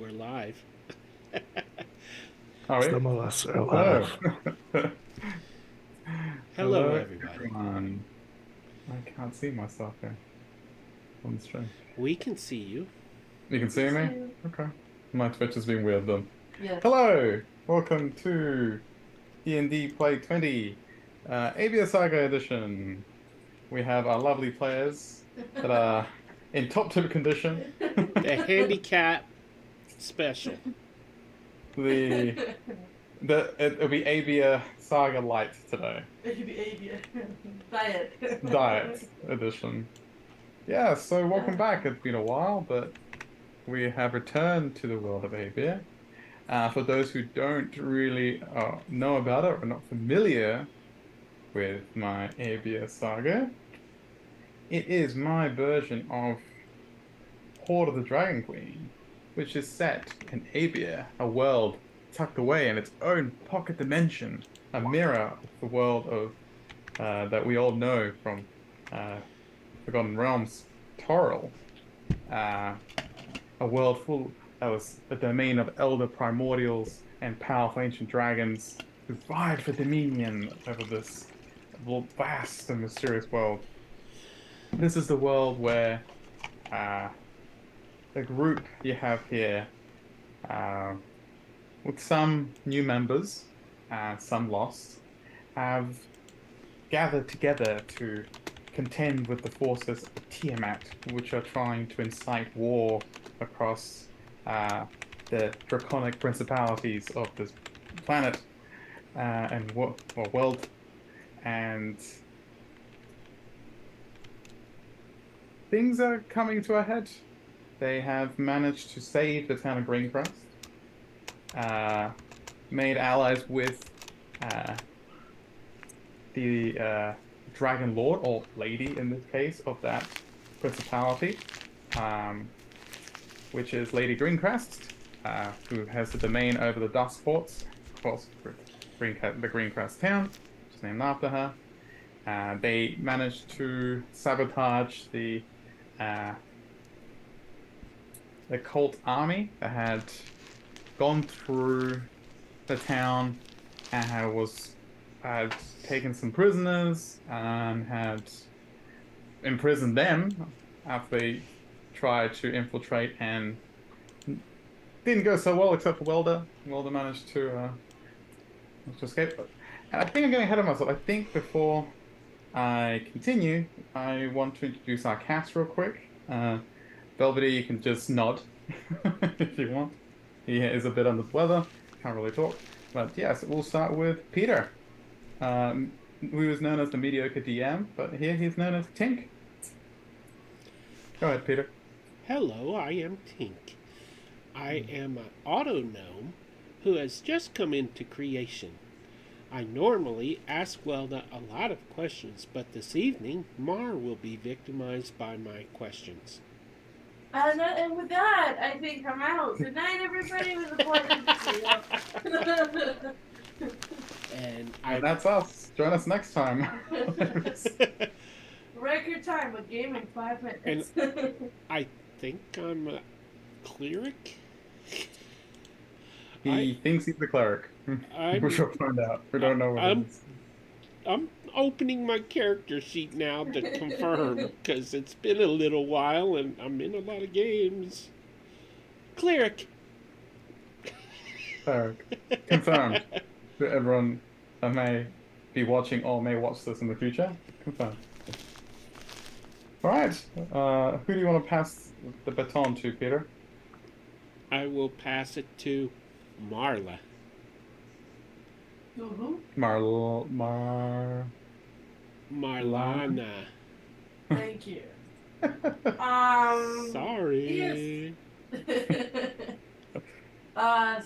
We're live. Are we? Some of us are Hello. alive. Hello, Hello, everybody. everyone. I can't see myself here on the stream. We can see you. You can see me? You. Okay. My Twitch has been weird then. Yes. Hello! Welcome to D&D Play 20, Abeir Saga Edition. We have our lovely players that are in top-tip condition. The handicap special. The it'll be Abeir Saga Light today. It should be Abeir. Diet. Diet Edition. Yeah, so welcome back. It's been a while, but we have returned to the world of Abeir. For those who don't really know about it or are not familiar with my Abeir saga, it is my version of Horde of the Dragon Queen, which is set in Abeir, a world tucked away in its own pocket dimension, a mirror of the world of that we all know from Forgotten Realms, Toril. Uh, a world full that was the domain of elder primordials and powerful ancient dragons who vied for dominion over this vast and mysterious world. This is the world where uh, the group you have here, uh, with some new members, some lost, have gathered together to contend with the forces of Tiamat, which are trying to incite war across the draconic principalities of this planet and world. And things are coming to a head. They have managed to save the town of Greencrest, made allies with uh, the Dragon Lord, or Lady in this case, of that principality, um, which is Lady Greencrest, who has the domain over the Dust Forts, of course, the Greencrest town, which is named after her. They managed to sabotage uh, the cult army that had gone through the town and had taken some prisoners and had imprisoned them after they tried to infiltrate and didn't go so well except for Welder. Welder managed to escape. And I think I'm getting ahead of myself. I think before I continue, I want to introduce our cast real quick. Belvedere, you can just nod if you want. He is a bit under the weather, can't really talk. But yes, we'll start with Peter. Who was known as the mediocre DM, but here he's known as Tink. Go ahead, Peter. Hello, I am Tink. I am an auto gnome who has just come into creation. I normally ask Welda a lot of questions, but this evening Mar will be victimized by my questions. And with that, I think I'm out. Good night, everybody. It was a pleasure to see you. And that's us. Join us next time. Record time with game in 5 minutes. I think I'm a cleric. He thinks he's the cleric. We shall find out. We don't know what it is. I'm opening my character sheet now to confirm because it's been a little while and I'm in a lot of games. Cleric. Cleric. Confirmed. To everyone that may be watching or may watch this in the future. Confirmed. Alright. Who do you want to pass the baton to, Peter? I will pass it to Marla. Marlana. Thank you. Sorry. Yes.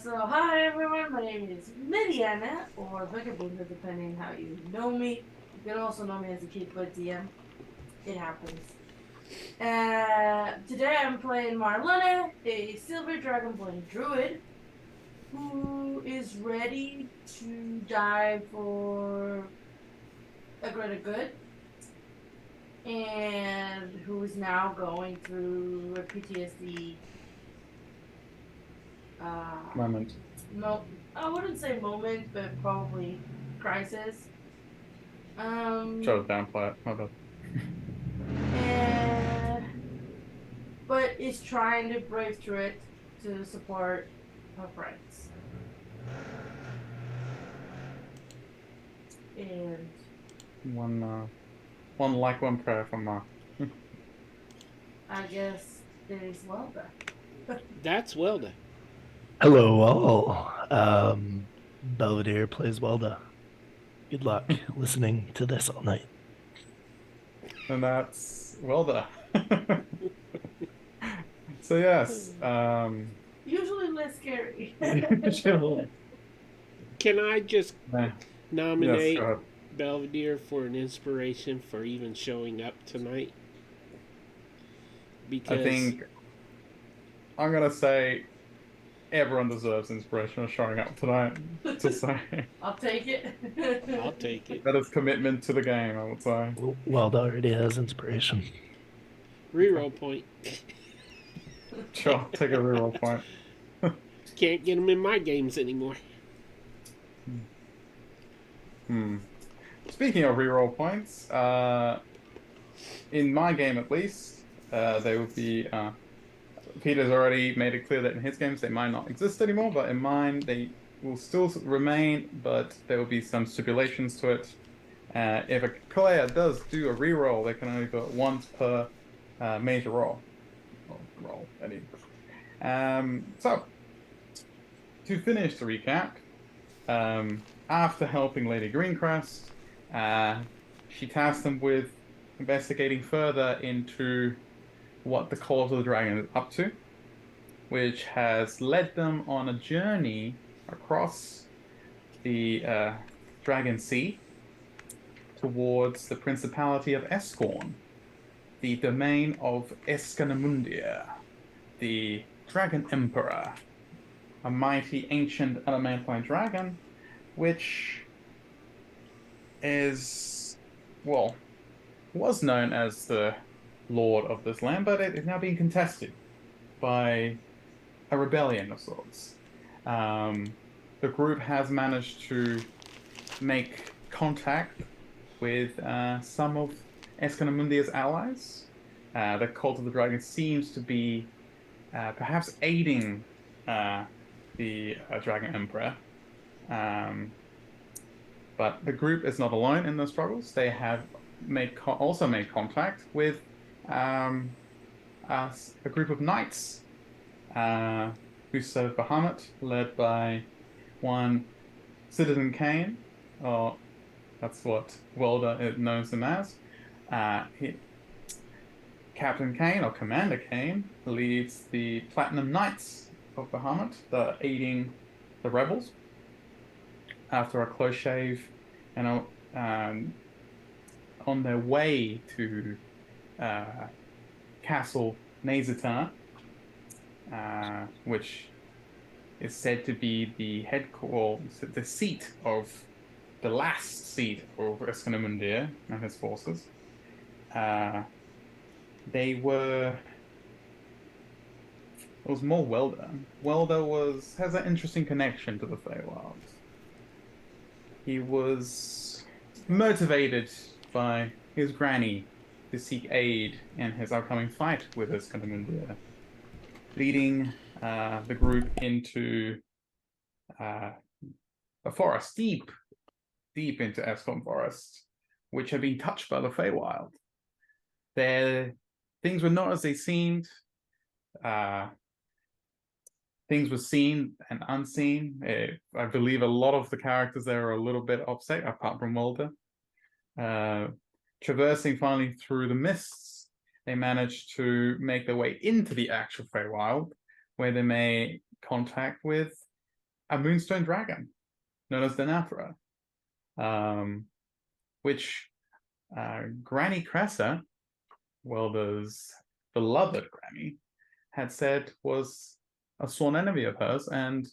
So hi everyone, my name is Midiana, or Vagabunda, depending how you know me. You can also know me as a Kid But DM. It happens. Today I'm playing Marlena, a Silver Dragonborn Druid, who is ready to die for a greater good, and who is now going through a PTSD Moment. I wouldn't say moment, but probably crisis. Try to Um, downplay it. My bad. and but is trying to brave through it to support her friends. And One like, one prayer from Mark. I guess there's Welda. That's Welda. Hello, all. Belvedere plays Welda. Good luck listening to this all night. And that's Welda. So yes, Usually less scary. chill. Can I just Yeah. Yes, go nominate ahead. Belvedere for an inspiration for even showing up tonight? I Because think I'm gonna say everyone deserves inspiration of showing up tonight. To say I'll take it. I'll take it. that is commitment to the game. I would say. Welda already has inspiration. Reroll point. Sure, take a reroll point. Can't get them in my games anymore. Hmm. Speaking of reroll points, in my game at least, they would be. Peter's already made it clear that in his games they might not exist anymore, but in mine they will still remain, but there will be some stipulations to it. If a player does do a reroll, they can only do it once per major roll. Or roll, any. So, to finish the recap, after helping Lady Greencrest, she tasked them with investigating further into what the Call of the Dragon is up to, which has led them on a journey across the Dragon Sea towards the Principality of Escorn, the domain of Escanamundia, the Dragon Emperor, a mighty ancient elemental dragon, which is, well, was known as the Lord of this land, but it is now being contested by a rebellion of sorts. The group has managed to make contact with some of Escanamundia's allies. The Cult of the Dragon seems to be perhaps aiding the Dragon Emperor. But the group is not alone in the struggles. They have also made contact with um, a group of knights who serve Bahamut, led by one Citizen Kane, or that's what Welder knows him as. Captain Kane, or Commander Kane, leads the Platinum Knights of Bahamut, aiding the rebels after a close shave and on their way to Castle Nazitar, which is said to be the headquarters, the seat of the last seat of Escanamundir and his forces. They were. It was more Welder. Welder has an interesting connection to the Feywilds. He was motivated by his granny to seek aid in his upcoming fight with Escanamundir, leading the group into a forest deep into Escom Forest, which had been touched by the Feywild. There, things were not as they seemed. Things were seen and unseen. I believe a lot of the characters there are a little bit upset, apart from Mulder. Traversing finally through the mists, they managed to make their way into the actual Feywild, where they made contact with a moonstone dragon known as the Nathra, which Granny Cressa, Welder's beloved Granny, had said was a sworn enemy of hers, and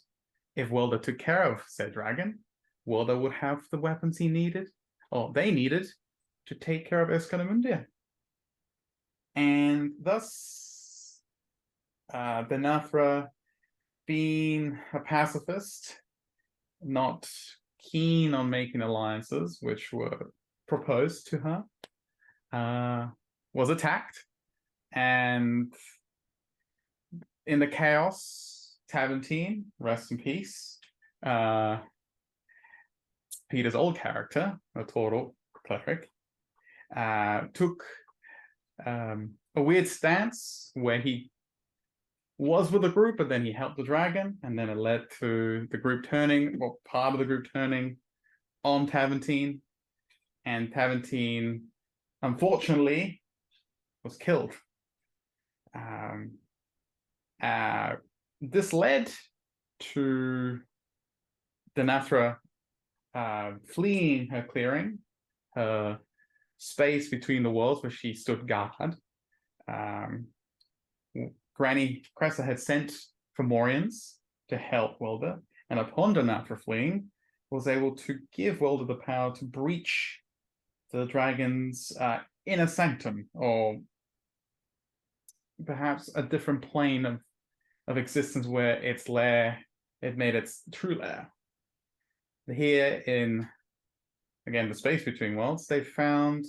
if Welder took care of said dragon, Welder would have the weapons he needed, or they needed, to take care of Escanamundia. And thus, the Nathra being a pacifist, not keen on making alliances, which were proposed to her, was attacked. And in the chaos, Taventine, rest in peace, Peter's old character, a total cleric, took a weird stance where he was with the group, but then he helped the dragon, and then it led to the group turning, well, part of the group turning on Taventine, and Taventine, unfortunately, was killed. This led to Denathra fleeing her clearing, her space between the worlds where she stood guard. Granny Cressa had sent Fomorians to help Welder, and upon Denathra fleeing, was able to give Welder the power to breach the dragon's inner sanctum, or perhaps a different plane of existence where its lair, it made its true lair. Here in, again, the space between worlds, they found,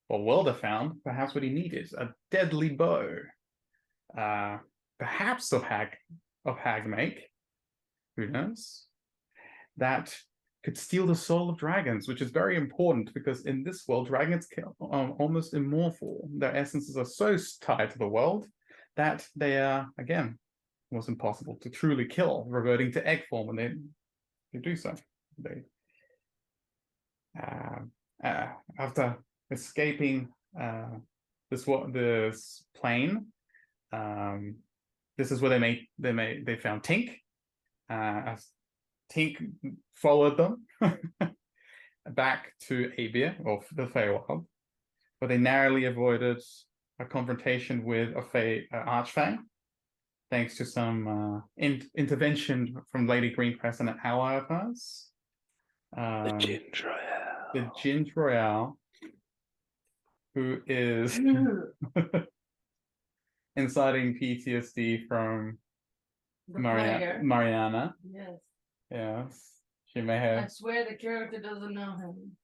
or Welder found, perhaps what he needed, a deadly bow. Perhaps of hag make, who knows, that could steal the soul of dragons, which is very important because in this world, dragons are almost immortal. Their essences are so tied to the world that they are, again, was impossible to truly kill, reverting to egg form when they do so. They, after escaping this plane, this is where they found Tink. As Tink followed them back to Abeir, or the Feywild, but they narrowly avoided a confrontation with a Archfang, thanks to some intervention from Lady Greencrest and an ally of hers. The Ginger Ale. The Ginger Ale, who is inciting PTSD from Mariana. Yes. Yes. She may have. I swear the character doesn't know him.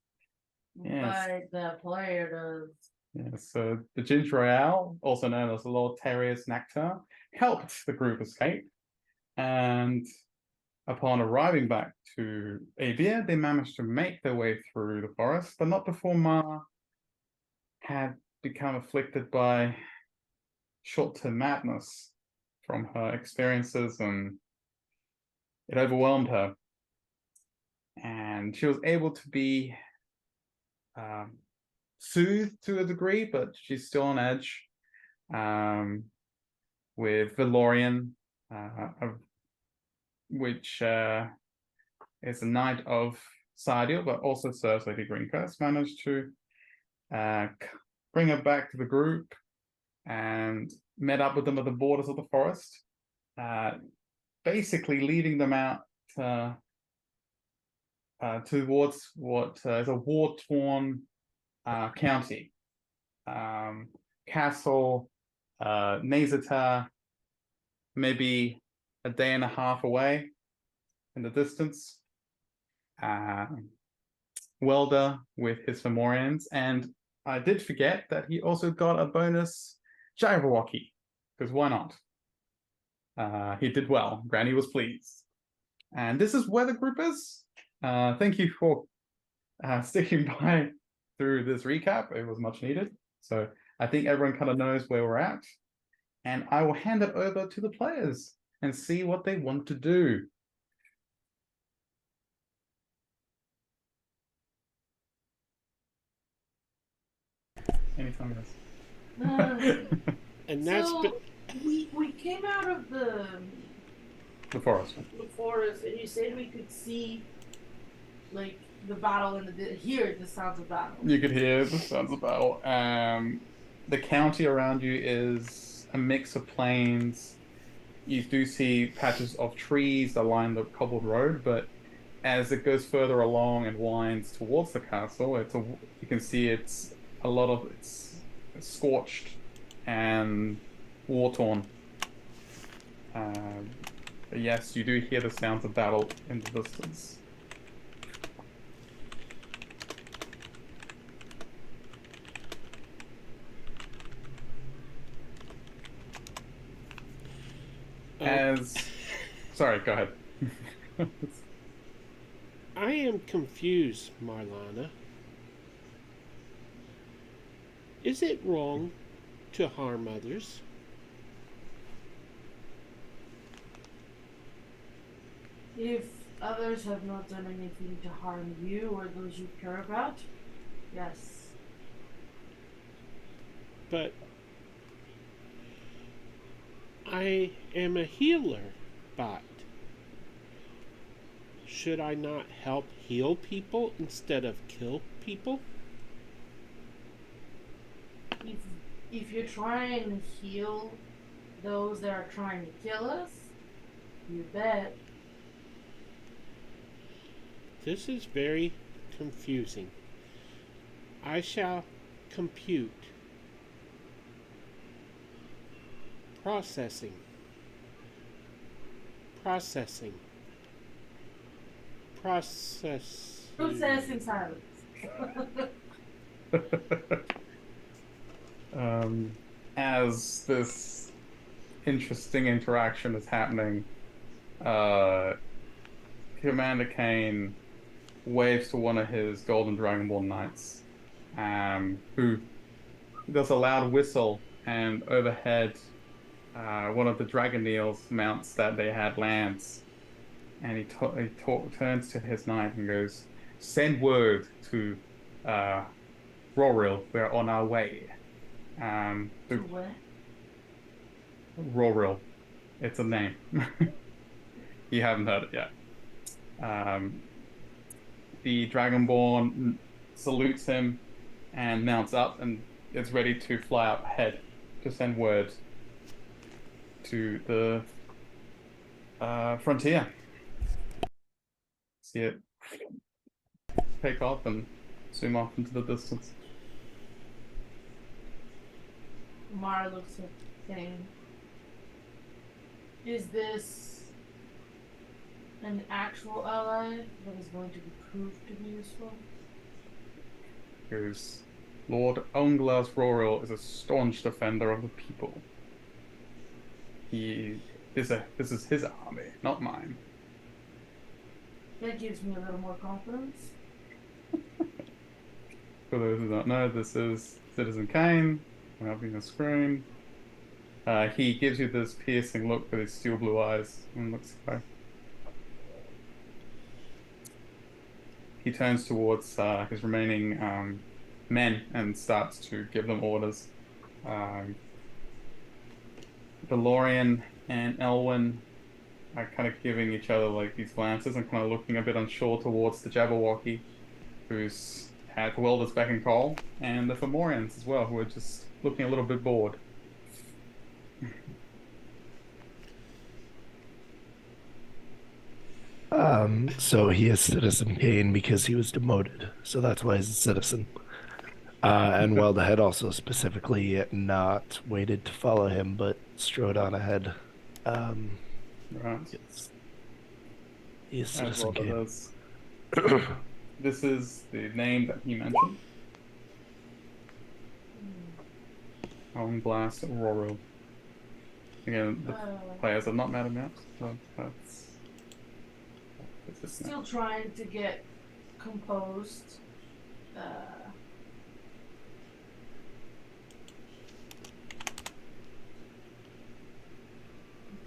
Yes. But the player does. Yeah, so the Ginger Ale, also known as the Lord Terrier's Nectar, helped the group escape. And upon arriving back to Abeir, they managed to make their way through the forest, but not before Ma had become afflicted by short-term madness from her experiences, and it overwhelmed her. And she was able to be soothed to a degree, but she's still on edge with Valorian, which is a knight of Sardiel, but also serves Lady Greencrest, managed to bring her back to the group and met up with them at the borders of the forest, basically leading them out towards what is a war-torn county. Castle Nazata, maybe a day and a half away in the distance. Welder with his Fomorians, and I did forget that he also got a bonus Jabberwocky, because why not? He did well. Granny was pleased. And this is where the group is. Thank you for sticking by through this recap. It was much needed. So I think everyone kind of knows where we're at. And I will hand it over to the players and see what they want to do. Anytime, guys. And that's so we came out of the forest. The forest, and you said we could see like the battle and hear the sounds of battle. You could hear the sounds of battle. The county around you is a mix of plains. You do see patches of trees that line the cobbled road, but as it goes further along and winds towards the castle, you can see it's scorched and war-torn. But yes, you do hear the sounds of battle in the distance. Um, As sorry, go ahead. I am confused, Marlana. Is it wrong to harm others? If others have not done anything to harm you or those you care about, yes. But I am a healer, bot. Should I not help heal people instead of kill people? If if you're trying to heal those that are trying to kill us, you bet. This is very confusing. I shall compute. Processing. Processing. Process. Processing silence. As this interesting interaction is happening, uh, Commander Kane waves to one of his Golden Dragonborn knights, who does a loud whistle, and overhead, one of the Dragoneels mounts that they had lands, and he turns to his knight and goes, "Send word to uh, Roril, we're on our way." To The what? Roril, it's a name. You haven't heard it yet. Um, the Dragonborn salutes him and mounts up and is ready to fly out ahead to send word to the frontier. See it take off and zoom off into the distance. Mara looks at Kane. Is this an actual ally that is going to be proved to be useful? Goes, Lord Unglas Roral is a staunch defender of the people. This is his army, not mine. That gives me a little more confidence. For those who don't know, this is Citizen Kane. I'm having a screen. He gives you this piercing look with his steel blue eyes and looks away. He turns towards his remaining men and starts to give them orders. Um, Valorian and Elwyn are kind of giving each other like these glances and kind of looking a bit unsure towards the Jabberwocky, who's had Welder's beck and call, and the Fomorians as well, who are just looking a little bit bored. So he is Citizen Kane because he was demoted. So that's why he's a citizen. And Welda had also specifically not waited to follow him, but strode on ahead. Right, Yes, he is as Citizen Welder Kane. does. This is the name that he mentioned. Home Blast Roro. Again, the players have not met him yet, so that's his name. Still trying to get composed.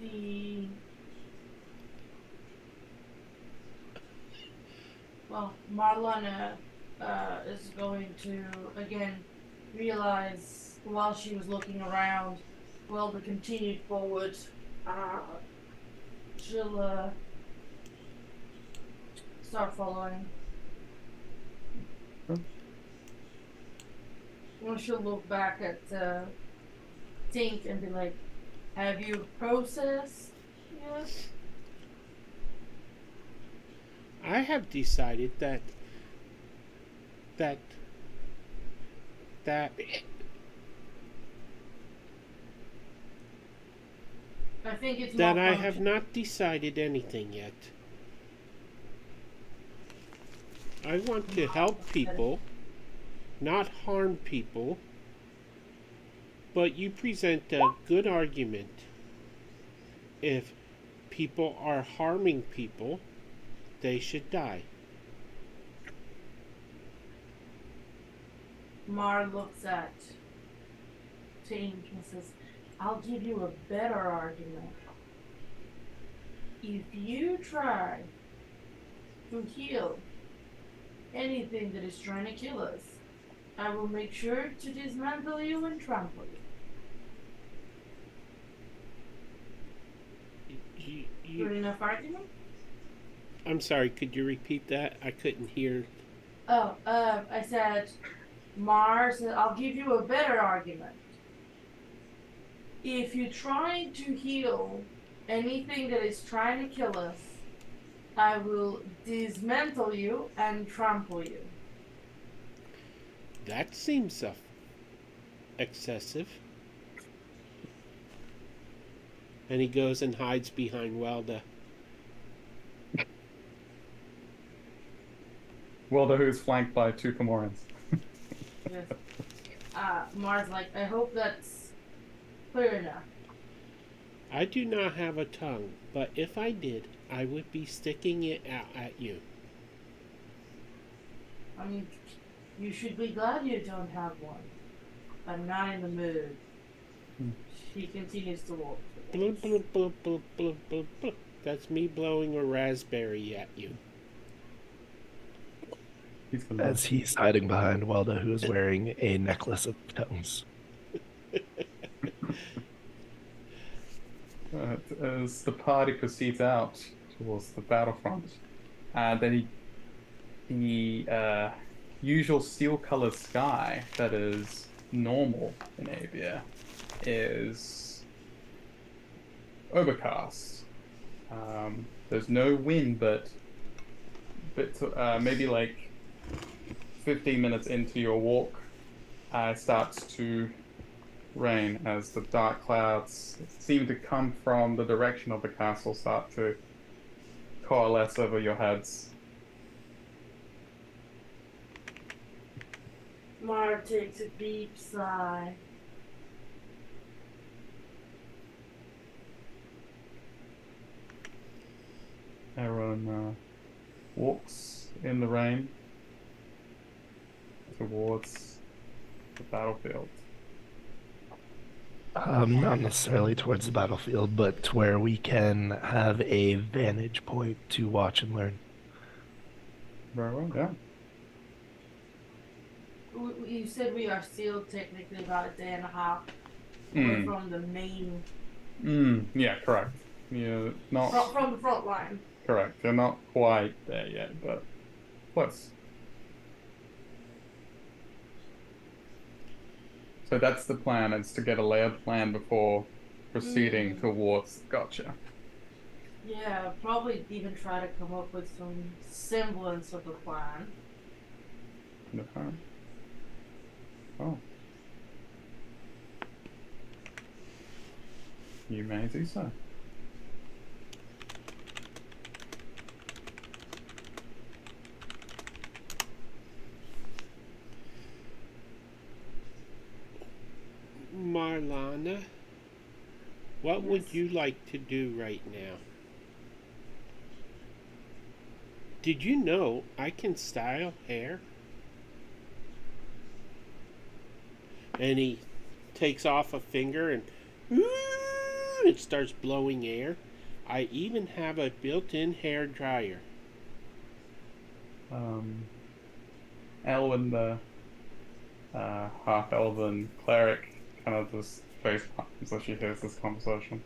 The Marlana is going to again realize while she was looking around, well, the continued forward. She'll start following. Sure. Well, she'll look back at Tink and be like, "Have you processed yet?" I have decided that that I think it's that I have malfunction. not decided anything yet. I want to help people, not harm people, but you present a good argument. If people are harming people, they should die. Mar looks at Tink and says, I'll give you a better argument. If you try to kill anything that is trying to kill us, I will make sure to dismantle you and trample you. Good enough argument? I'm sorry, could you repeat that? I couldn't hear. Oh, I said, Mars, I'll give you a better argument. If you're trying to heal anything that is trying to kill us, I will dismantle you and trample you. That seems excessive. And he goes and hides behind Welda. Welda, who's flanked by 2 Comorians. Yes. Mars, like, I hope that's clear enough. I do not have a tongue, but if I did, I would be sticking it out at you. I mean, you should be glad you don't have one. I'm not in the mood. She continues to walk. Bloop, bloop, bloop, bloop, bloop, bloop, bloop. That's me blowing a raspberry at you. As he's hiding behind Welda, who is wearing a necklace of tongues. As the party proceeds out towards the battlefront, then the usual steel-colored sky that is normal in Abeir is overcast. There's no wind, but maybe like 15 minutes into your walk, it starts to rain as the dark clouds seem to come from the direction of the castle start to coalesce over your heads. Mara takes a deep sigh. Everyone walks in the rain towards the battlefield. Not necessarily towards the battlefield, but to where we can have a vantage point to watch and learn. Very well, yeah. You said we are still technically about a day and a half away from the main. Yeah, correct. You're not from the front line. correct. You're not quite there yet, but close. So that's the plan, is to get a layered plan before proceeding towards Gotcha. Yeah, probably even try to come up with some semblance of a plan. Okay. Oh. You may do so. Marlana, what would you like to do right now? Did you know I can style hair? And he takes off a finger and it starts blowing air. I even have a built-in hair dryer. Elwyn, the half-elven cleric, kind of just face palms as she hears this conversation.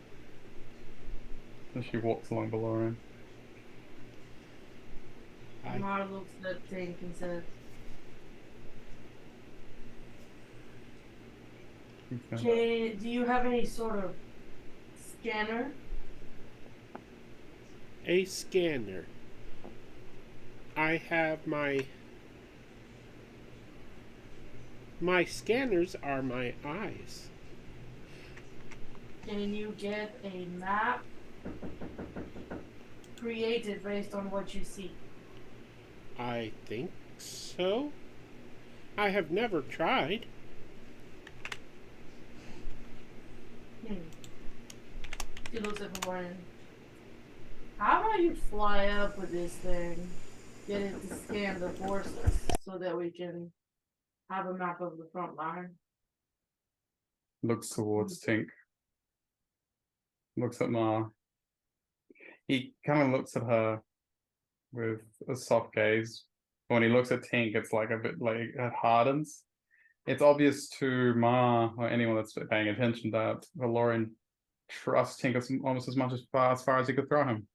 As she walks along the line. Mara looks at Tink and says, do you have any sort of scanner? A scanner. I have my scanners are my eyes. Can you get a map created based on what you see? I think so. I have never tried. She looks at Lauren. How about you fly up with this thing, get it to scan the forces so that we can have a map of the front line? Looks towards Tink. Looks at Ma. He kind of looks at her with a soft gaze. When he looks at Tink, it's like a bit like it hardens. It's obvious to Ma or anyone that's paying attention that Valorian trusts Tink almost as much as far as he could throw him.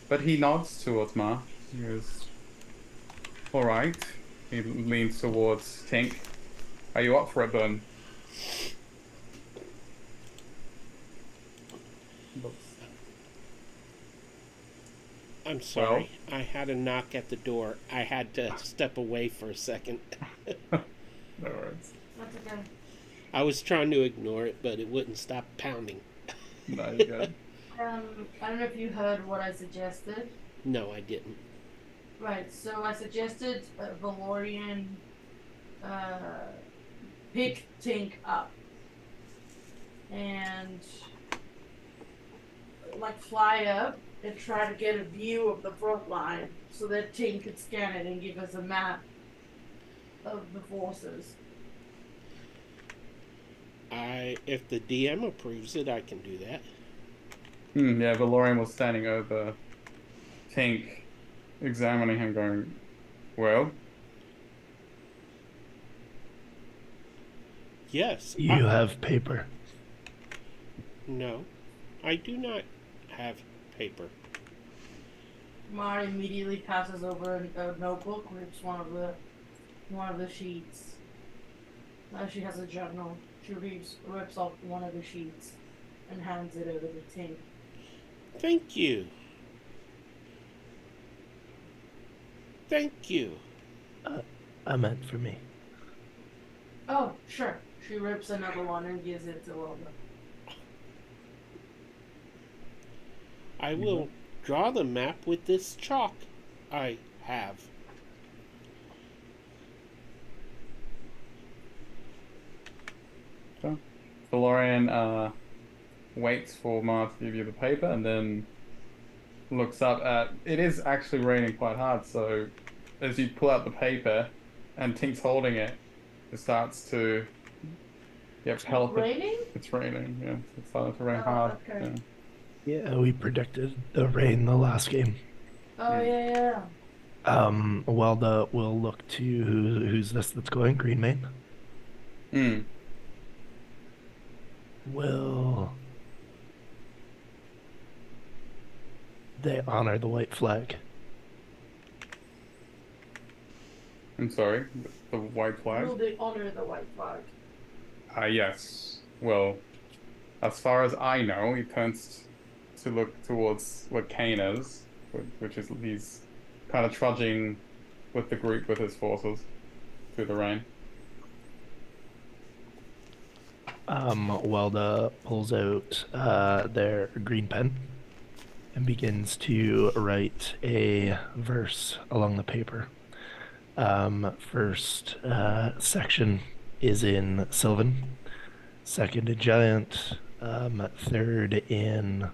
But he nods towards Ma. He goes, "All right." He leans towards Tink. "Are you up for it, Boone?" I'm sorry. I had a knock at the door. I had to step away for a second. No worries. That's okay. I was trying to ignore it, but it wouldn't stop pounding. No, you're good. I don't know if you heard what I suggested. No, I didn't. Right, so I suggested Valorian pick Tink up and like fly up and try to get a view of the front line so that Tink could scan it and give us a map of the forces. If the DM approves it, I can do that. Yeah, Valorian was standing over Tink, examining him, going, "Well, Yes. You have paper. No, I do not have paper. Mar immediately passes over a notebook, rips one of the sheets. She has a journal. She rips off one of the sheets and hands it over to Tink. Thank you. Thank you. I meant for me. Oh, sure. She rips another one and gives it to Wilma. I will draw the map with this chalk I have. Valorian waits for Ma to give you the paper and then looks up at. It is actually raining quite hard, so as you pull out the paper and Tink's holding it, it starts to pellet. Raining? It's raining, yeah. It's starting to rain Oh, hard. okay. Yeah. Yeah, we predicted the rain the last game. Oh, yeah. Welda will look to who's this that's going? Green Mane? Hmm. Will they honor the white flag? I'm sorry. The white flag? Will they honor the white flag? Yes. Well, as far as I know, he turns to look towards what Kane is, which is he's kind of trudging with the group with his forces through the rain. Welda pulls out their green pen and begins to write a verse along the paper. First section is in Sylvan, second in Giant, third in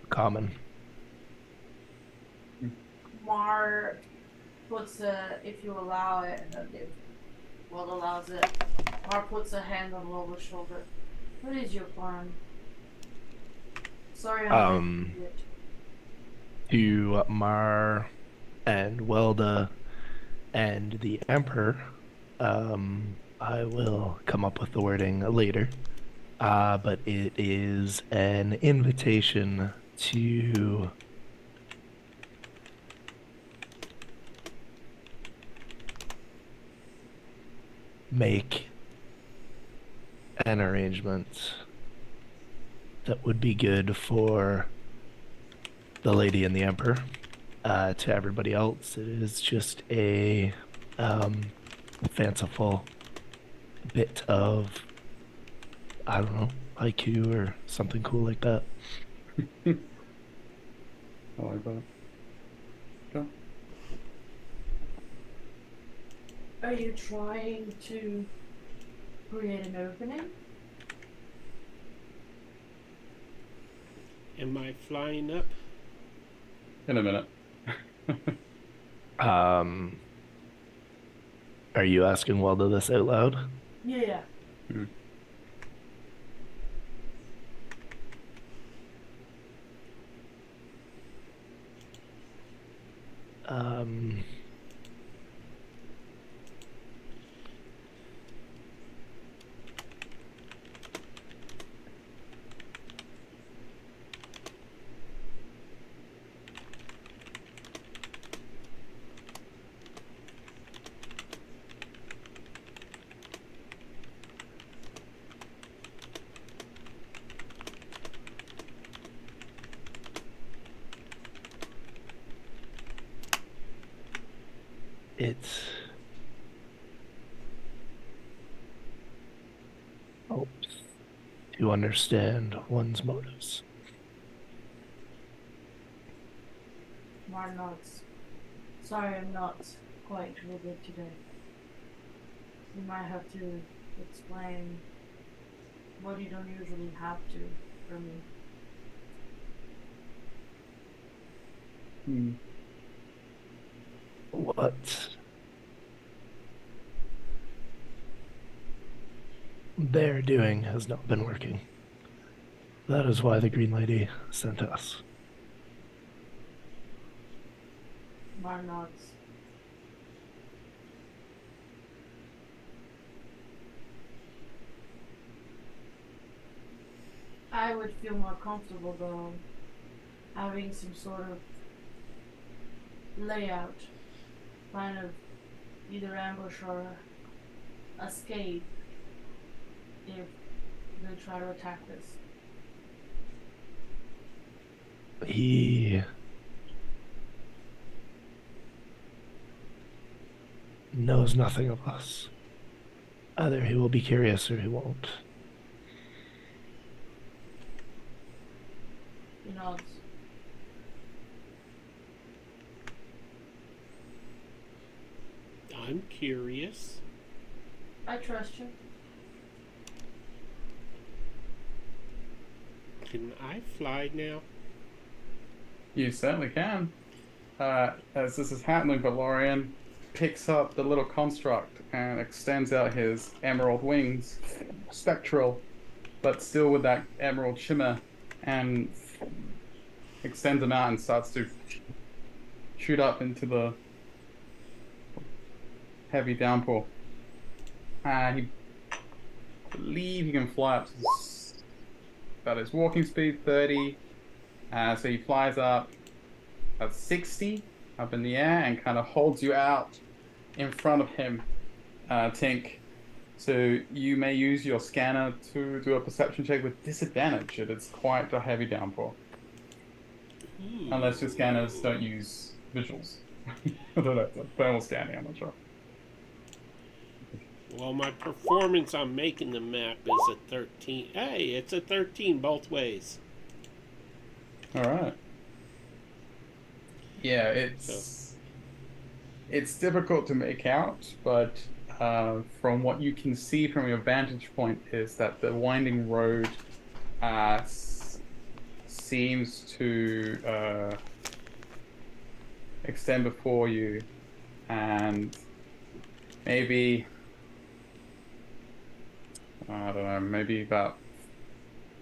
Common. Mar puts if you allow it, if Will allows it, Mar puts a hand on Wilbur's shoulder. What is your plan? Sorry, I'm To Mar and Welda and the Emperor, I will come up with the wording later. But it is an invitation to make an arrangement that would be good for the lady and the emperor. To everybody else, it is just a fanciful bit of, I don't know, IQ or something cool like that. I like that. Okay. Are you trying to create an opening? Am I flying up? In a minute. Um, are you asking Waldo this out loud? Yeah. Hmm. Um, it helps to understand one's motives. Why not? Sorry, I'm not quite real good today. You might have to explain what you don't usually have to for me. Hmm. What they're doing has not been working. That is why the Green Lady sent us. Why not? I would feel more comfortable though having some sort of layout, kind of either ambush or escape if they try to attack us. He knows nothing of us. Either he will be curious or he won't. You know, I'm curious. I trust you. Can I fly now? You certainly can. As this is happening, Valorian picks up the little construct and extends out his emerald wings, spectral, but still with that emerald shimmer, and extends them out and starts to shoot up into the heavy downpour. He believe he can fly up to about his walking speed, 30. So he flies up at 60 up in the air and kind of holds you out in front of him, Tink. So you may use your scanner to do a perception check with disadvantage. It's quite a heavy downpour. Ooh. Unless your scanners don't use visuals. I don't know, it's like thermal scanning, I'm not sure. Well, my performance on making the map is a 13. Hey, it's a 13 both ways. Alright. Yeah, So, it's difficult to make out, but from what you can see from your vantage point is that the winding road seems to extend before you, and maybe I don't know, maybe about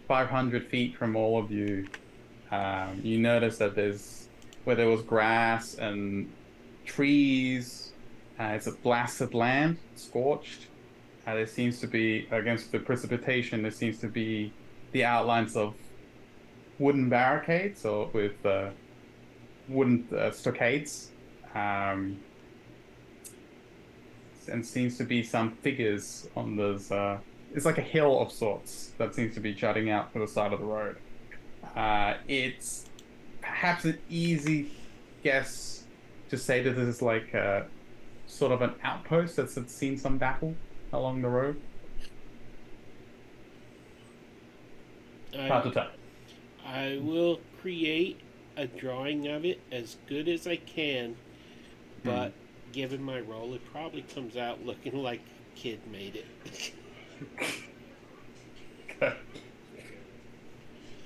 500 feet from all of you, you notice that there's where there was grass and trees, it's a blasted land, scorched. There seems to be, against the precipitation, there seems to be the outlines of wooden barricades or with wooden stockades. Um, and seems to be some figures on those. It's like a hill of sorts that seems to be jutting out from the side of the road. It's perhaps an easy guess to say that this is like sort of an outpost that's had seen some battle along the road? Hard to I, tell. I will create a drawing of it as good as I can, Hmm. but given my role, it probably comes out looking like a kid made it. Okay.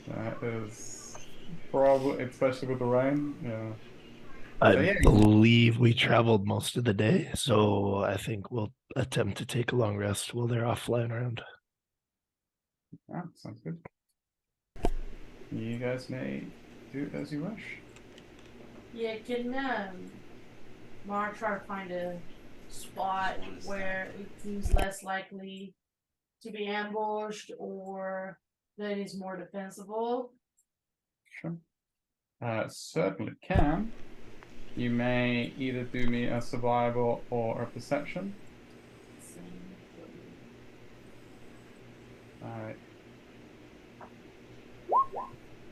That is probably, especially with the rain. Yeah. I So yeah, believe we traveled most of the day, so I think we'll attempt to take a long rest while they're off flying around. sounds good. You guys may do as you wish. Yeah, can Mar try to find a spot where it seems less likely to be ambushed or that is more defensible? Sure. Certainly can. You may either do me a survival or a perception. Same. Uh,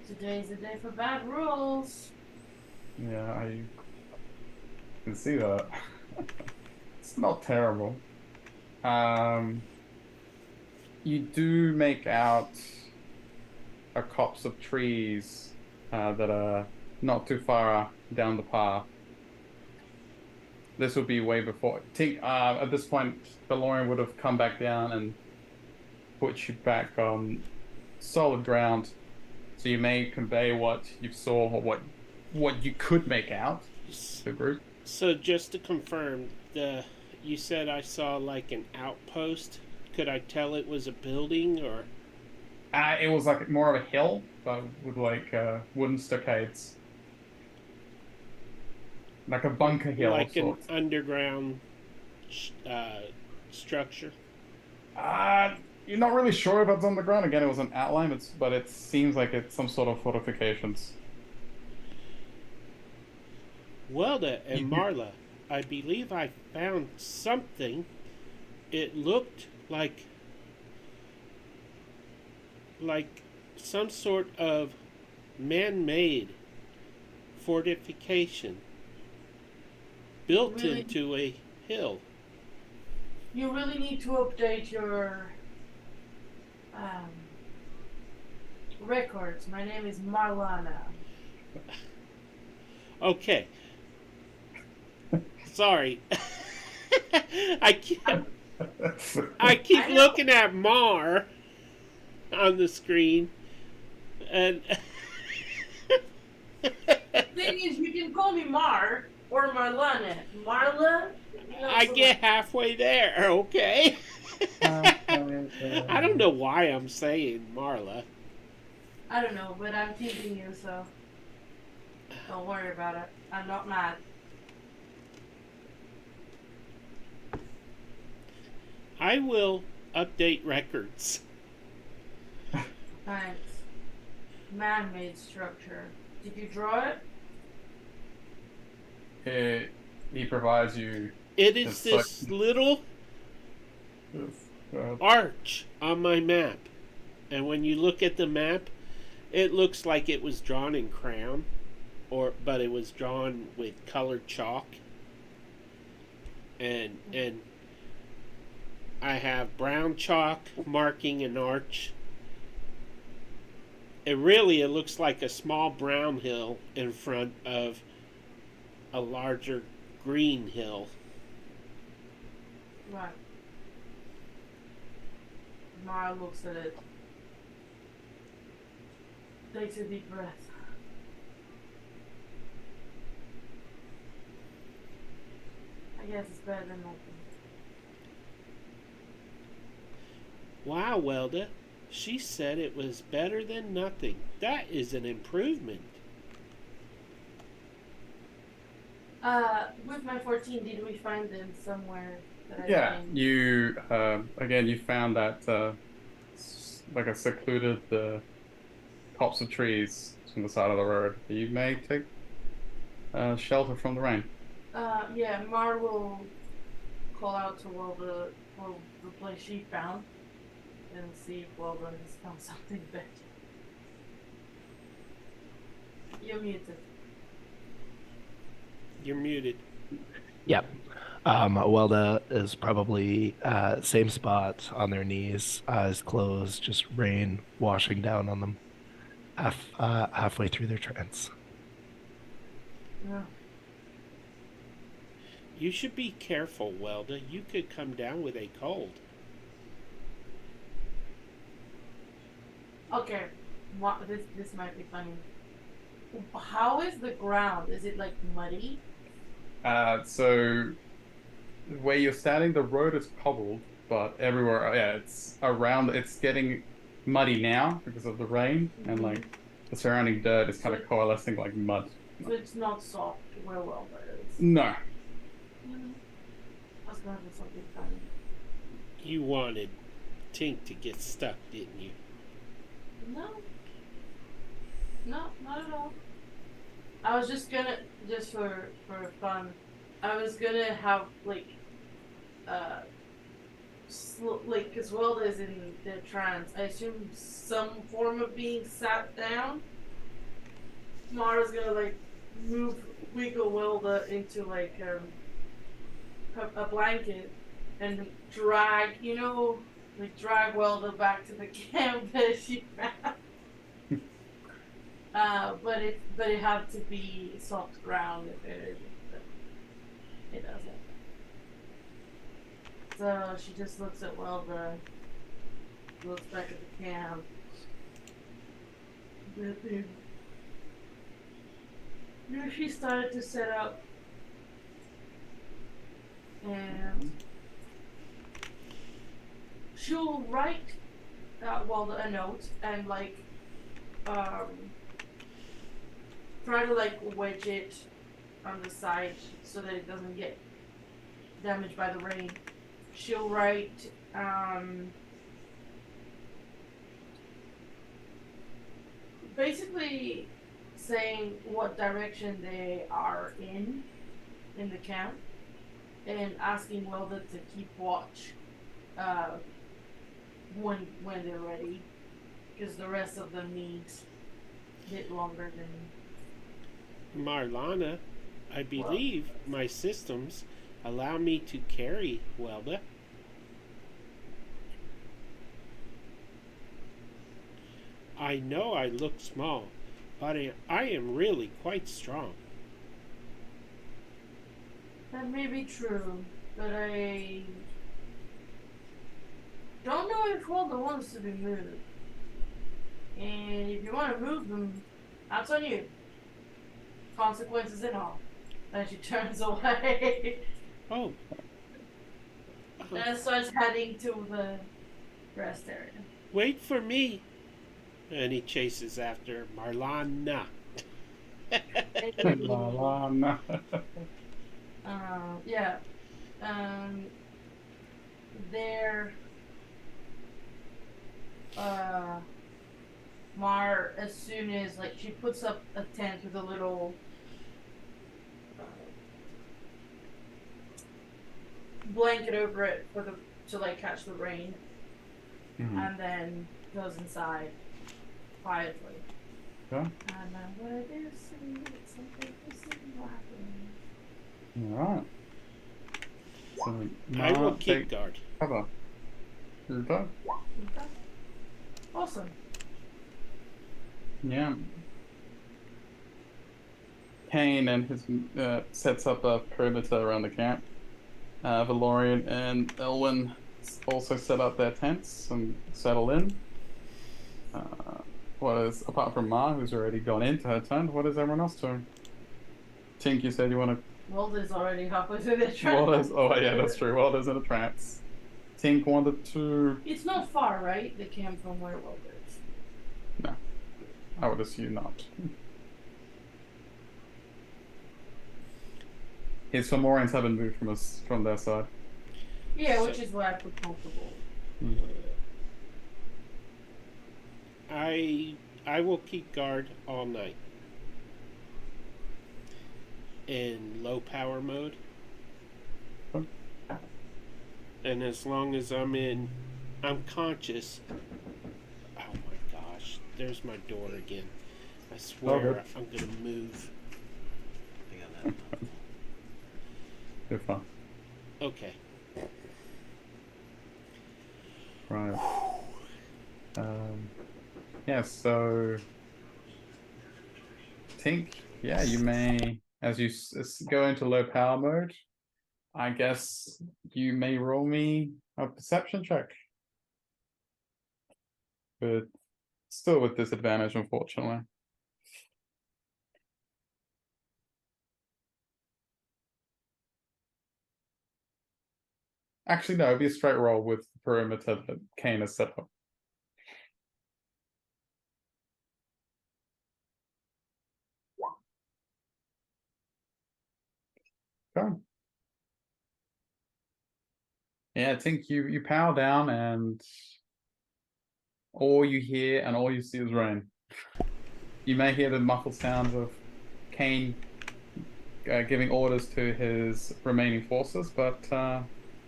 Today's the day for bad rules. yeah, I can see that. It's not terrible. Um, you do make out a copse of trees that are not too far down the path. This would be way before. At this point, DeLorean would have come back down and put you back on solid ground. So you may convey what you saw or what you could make out to the group. So just to confirm, you said I saw like an outpost. Could I tell it was a building or It was like more of a hill, but with like wooden stockades, like a bunker hill of like an sorts. underground uh, structure? Uh, you're not really sure if it's on the ground. Again, it was an outline, but it seems like it's some sort of fortifications. Welda You, and you, Marla, I believe I found something. It looked like some sort of man-made fortification built Really, into a hill. you really need to update your um, records. My name is Marlana. Okay, sorry. I keep, I keep I know. looking at Mar on the screen, and Thing is, you can call me Mar or Marlana. Marla, not I so get much. halfway there. Okay. I don't know why I'm saying Marla. I don't know, but I'm teasing you, so don't worry about it. I'm not mad. I will update records. Thanks. Man-made structure. Did you draw it? he provides you It is just like this little this. arch on my map. And when you look at the map, it looks like it was drawn in crayon, but it was drawn with colored chalk. And I have brown chalk marking an arch. It looks like a small brown hill in front of a larger green hill. Right. Mara looks at it. Takes a deep breath. I guess it's better than nothing. Wow, Welda, she said it was better than nothing. That is an improvement. With my 14, did we find them somewhere that I Yeah, can? you again you found that like a secluded copse of trees from the side of the road. You may take shelter from the rain. Yeah, Mar will call out to the place she found and see if Wilbur has found something better. You're muted. You're muted. Yep. Welda is probably same spot on their knees, eyes closed, just rain washing down on them, halfway through their trance. Yeah. You should be careful, Welda. You could come down with a cold. Okay. This might be funny. How is the ground? Is it like muddy? So where you're standing, the road is cobbled, but everywhere, yeah, it's around. It's getting muddy now because of the rain, and like the surrounding dirt is kind of coalescing like mud. So it's not soft where Welda is. No, I was gonna do something funny. You wanted Tink to get stuck, didn't you? No. No, not at all. I was just gonna, just for fun, I was gonna have like, like, cause Welda is in the trance. I assume some form of being sat down. Mara's gonna like wiggle Welda into like a blanket and drag, like drag Welda back to the camp that she found. But it had to be soft ground if it isn't. But it doesn't. So she just looks at Welda, looks back at the camp. She started to set up, and she'll write Welda a note and like try to like wedge it on the side so that it doesn't get damaged by the rain. She'll write basically saying what direction they are in the camp and asking Welda to keep watch when they're ready, because the rest of them need a bit longer than Marlana, I believe my systems allow me to carry Welda. I know I look small, but I am really quite strong. That may be true, but I don't know if Welda wants to be moved. And if you want to move them, that's on you. Consequences and all. And she turns away Oh. and starts heading to the rest area. Wait for me. And he chases after Marlana. la la no. Yeah. There. Mar, as soon as like she puts up a tent with a little blanket over it to like catch the rain, and then goes inside quietly. Okay. And what I do see is something happening. All right. So I will Ma, keep take guard. cover. You go. Okay. Awesome. Yeah. Kane and his sets up a perimeter around the camp. Valorian and Elwyn also set up their tents and settle in. What is, apart from Ma, who's already gone into her tent, what is everyone else doing? Tink, you said you want to. Walter's already halfway through the trance. Walter's, oh yeah, that's true. Walter's in a trance. Tink wanted to. It's not far, right? The camp from where Walter is. No, I would assume not. His Fomorians haven't moved from their side. Yeah, which is why I feel comfortable. I will keep guard all night. In low power mode. And as long as I'm conscious. Oh my gosh, there's my door again. I swear I'm gonna move. I got that. You're fine. Okay. Right. Yeah, so Tink, yeah, you may, as you go into low power mode, I guess you may roll me a perception check. But still with disadvantage, unfortunately. Actually, no, it'd be a straight roll with the perimeter that Kane has set up. Go. Yeah, I think you power down and all you hear and all you see is rain. You may hear the muffled sounds of Kane giving orders to his remaining forces, but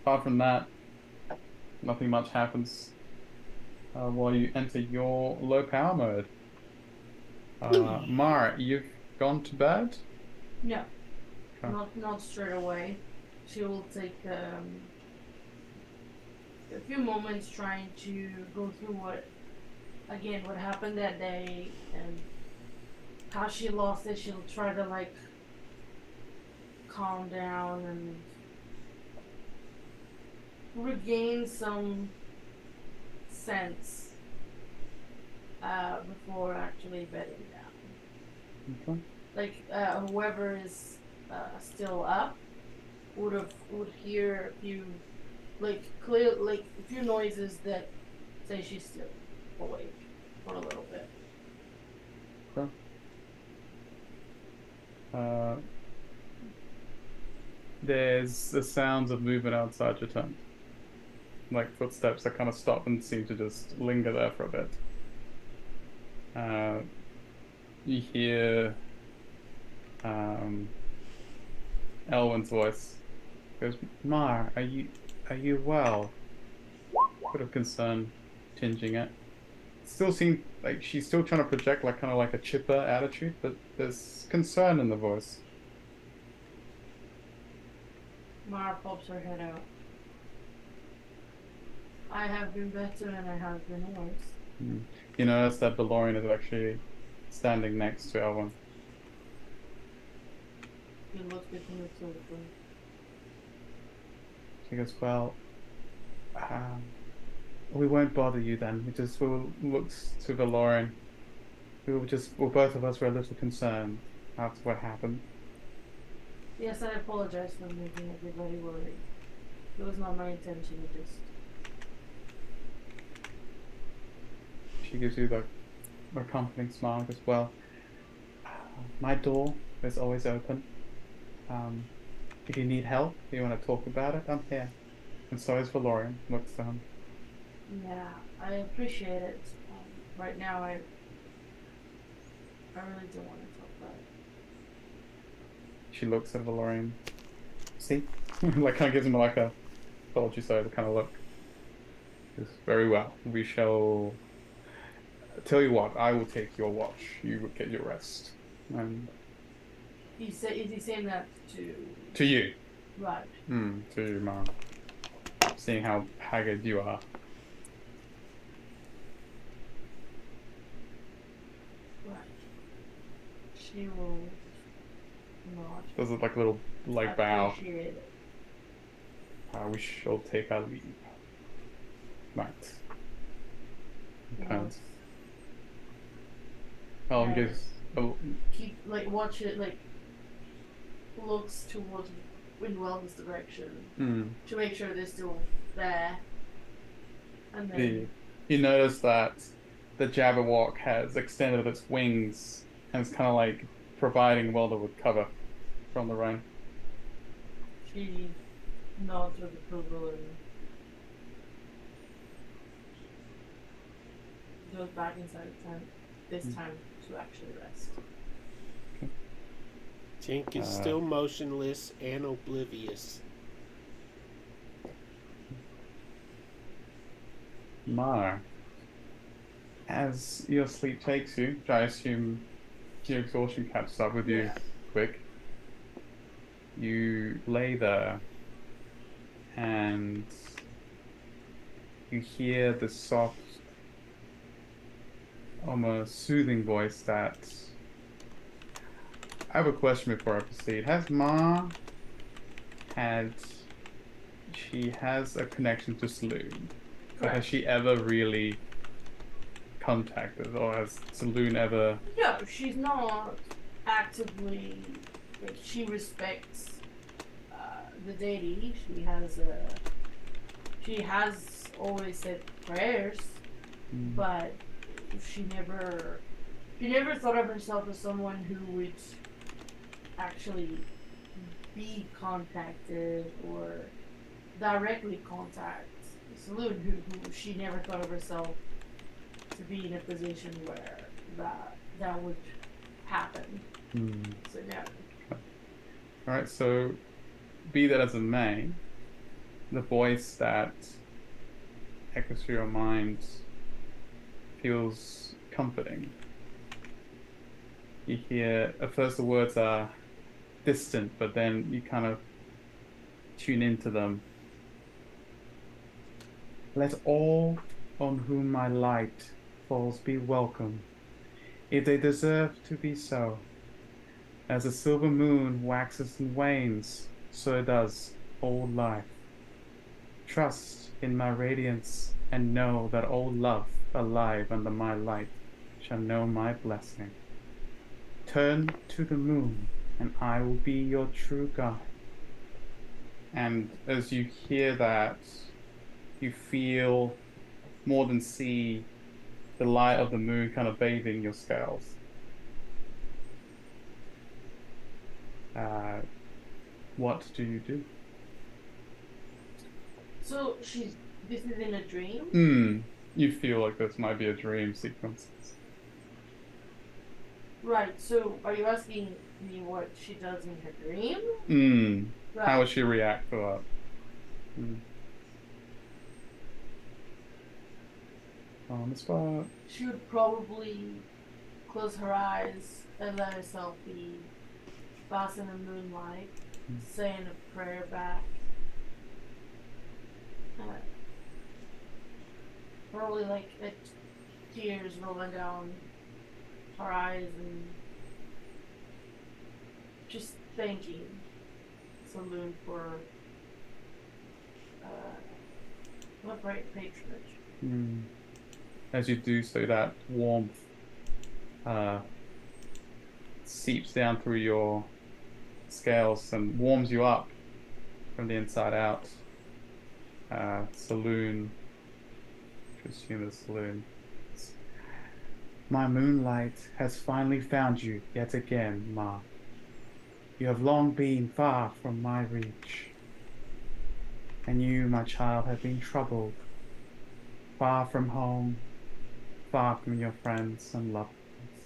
apart from that, nothing much happens while you enter your low power mode. Mara, you've gone to bed? No, Okay. not straight away. She will take a few moments trying to go through what happened that day and how she lost it. She'll try to like calm down and regain some sense before actually bedding down. Okay. Like whoever is still up would hear a few a few noises that say she's still awake for a little bit. Okay. There's the sounds of movement outside your tent. Like footsteps that kind of stop and seem to just linger there for a bit. You hear Elwyn's voice. Goes, Mar, are you well? Bit of concern tinging it. Still seems like she's still trying to project like kind of like a chipper attitude, but there's concern in the voice. Mara pops her head out. I have been better and I have been worse. You notice that Valorian is actually standing next to Elwyn. He looks between the two of them. She goes, well, we won't bother you then. We'll look to Valorian. Both of us were a little concerned after what happened. Yes, I apologize for making everybody worried. It was not my intention, it just... She gives you the accompanying smile as well. My door is always open. If you need help, you want to talk about it, I'm here. And so is Valorian. Looks to him. Yeah, I appreciate it. Right now, I really don't want to talk about it. She looks at Valorian. See? Like kind of gives him like a told you so kind of look. Just very well. We shall tell you what, I will take your watch. You will get your rest. And Is he saying that to you. Right. To you, Ma. Seeing how haggard you are. Right. She will nod. Does it like a little like bow. Appreciate it. We shall take our leave. Night. And Ellen gives keep watch it looks towards Windwell's direction to make sure they're still there. And then you notice that the Jabberwock has extended its wings and is kind of like providing Welder with cover from the rain. She nods with approval and goes back inside the tent. This time to actually rest. Tink is still motionless and oblivious. Mar, as your sleep takes you, which I assume your exhaustion catches up with you quick, you lay there and you hear the soft, almost soothing voice that. I have a question before I proceed. Has Ma had. She has a connection to Saloon, but has Correct. she ever really contacted, or has Saloon ever. No, she's not actively. Like, she respects the deity. She has always said prayers, but she never thought of herself as someone who would actually be contacted or directly contact Saloon, who she never thought of herself to be in a position where that would happen. So no. All right, so be that as it may, the voice that echoes through your mind feels comforting. You hear, at first the words are distant, but then you kind of tune into them. Let all on whom my light falls be welcome, if they deserve to be so. As the silver moon waxes and wanes, so does old life. Trust in my radiance, and know that all love alive under my light shall know my blessing. Turn to the moon, and I will be your true guide. And as you hear that, you feel more than see the light of the moon kind of bathing your scales. What do you do? So this is in a dream? You feel like this might be a dream sequence. Right, so are you asking me what she does in her dream? Right. How would she react to that? On the spot. She would probably close her eyes and let herself be lost in the moonlight, saying a prayer back. Probably like tears rolling down her eyes and just thanking Saloon for what great patronage. As you do so, that warmth seeps down through your scales and warms you up from the inside out. Saloon, Christina Saloon. My moonlight has finally found you yet again, Ma. You have long been far from my reach, and you, my child, have been troubled, far from home, far from your friends and loved ones.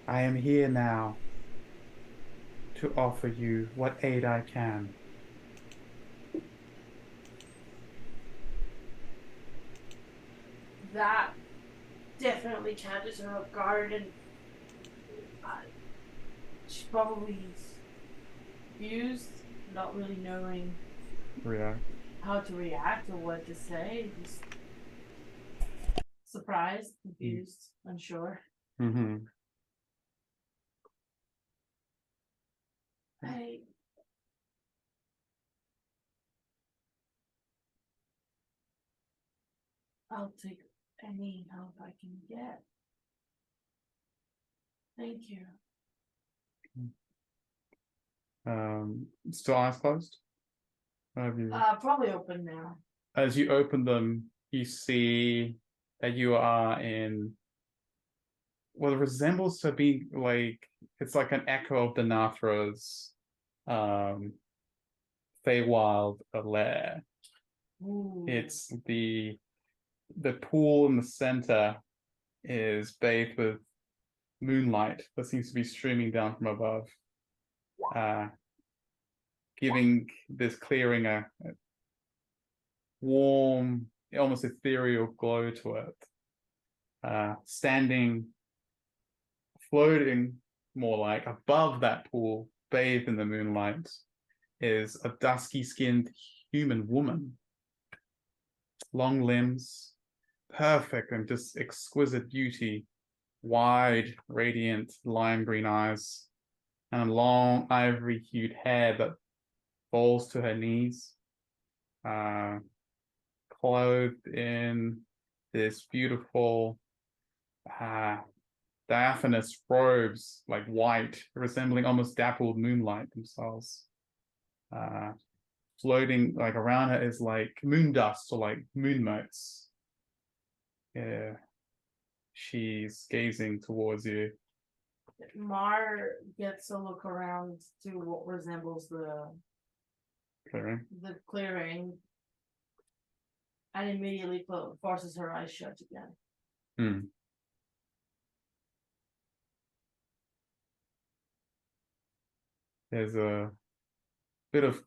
I am here now to offer you what aid I can. That definitely catches her off guard, and she's probably confused, not really knowing how to react or what to say. Just surprised, confused, unsure. I'll take any help I can get. Thank you. Still eyes closed? Probably open now. As you open them, you see that you are in what resembles to be like, it's like an echo of Danathra's Feywild lair. Ooh. It's the pool in the center is bathed with moonlight that seems to be streaming down from above, giving this clearing a warm, almost ethereal glow to it. Standing, floating more like above that pool, bathed in the moonlight, is a dusky-skinned human woman. Long limbs, perfect and just exquisite beauty, wide, radiant, lime green eyes, and long ivory-hued hair that falls to her knees, clothed in this beautiful diaphanous robes, like white, resembling almost dappled moonlight themselves. Floating like around her is like moon dust or like moon motes. Yeah, she's gazing towards you. Mar gets a look around to what resembles Clearing. the clearing and immediately forces her eyes shut again. Hmm. There's a bit of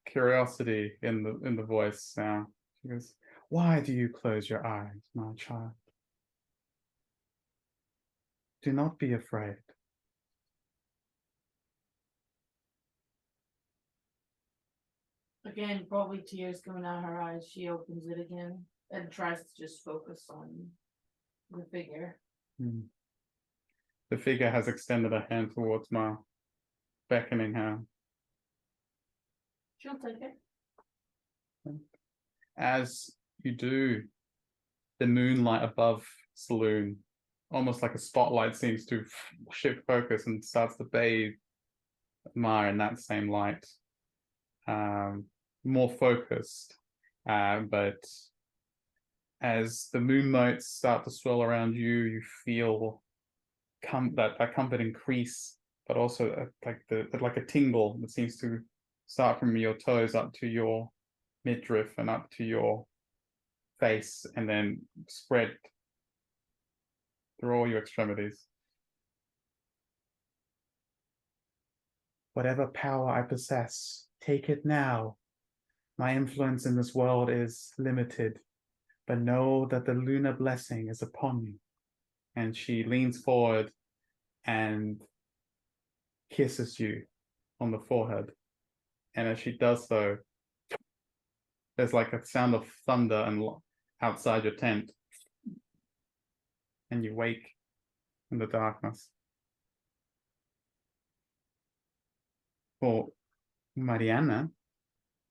curiosity in the voice now. She goes, "Why do you close your eyes, my child? Do not be afraid." Again, probably tears coming out her eyes. She opens it again and tries to just focus on the figure. Hmm. The figure has extended a hand towards Ma, beckoning her. She'll take it. As you do, the moonlight above Saloon, almost like a spotlight, seems to shift focus and starts to bathe Ma in that same light. More focused, but as the moon motes start to swirl around you, you feel that comfort increase, but also like a tingle that seems to start from your toes up to your midriff and up to your face, and then spread through all your extremities. Whatever power I possess, take it now. My influence in this world is limited, but know that the lunar blessing is upon you. And she leans forward and kisses you on the forehead. And as she does so, there's like a sound of thunder and outside your tent. And you wake in the darkness. For Mariana,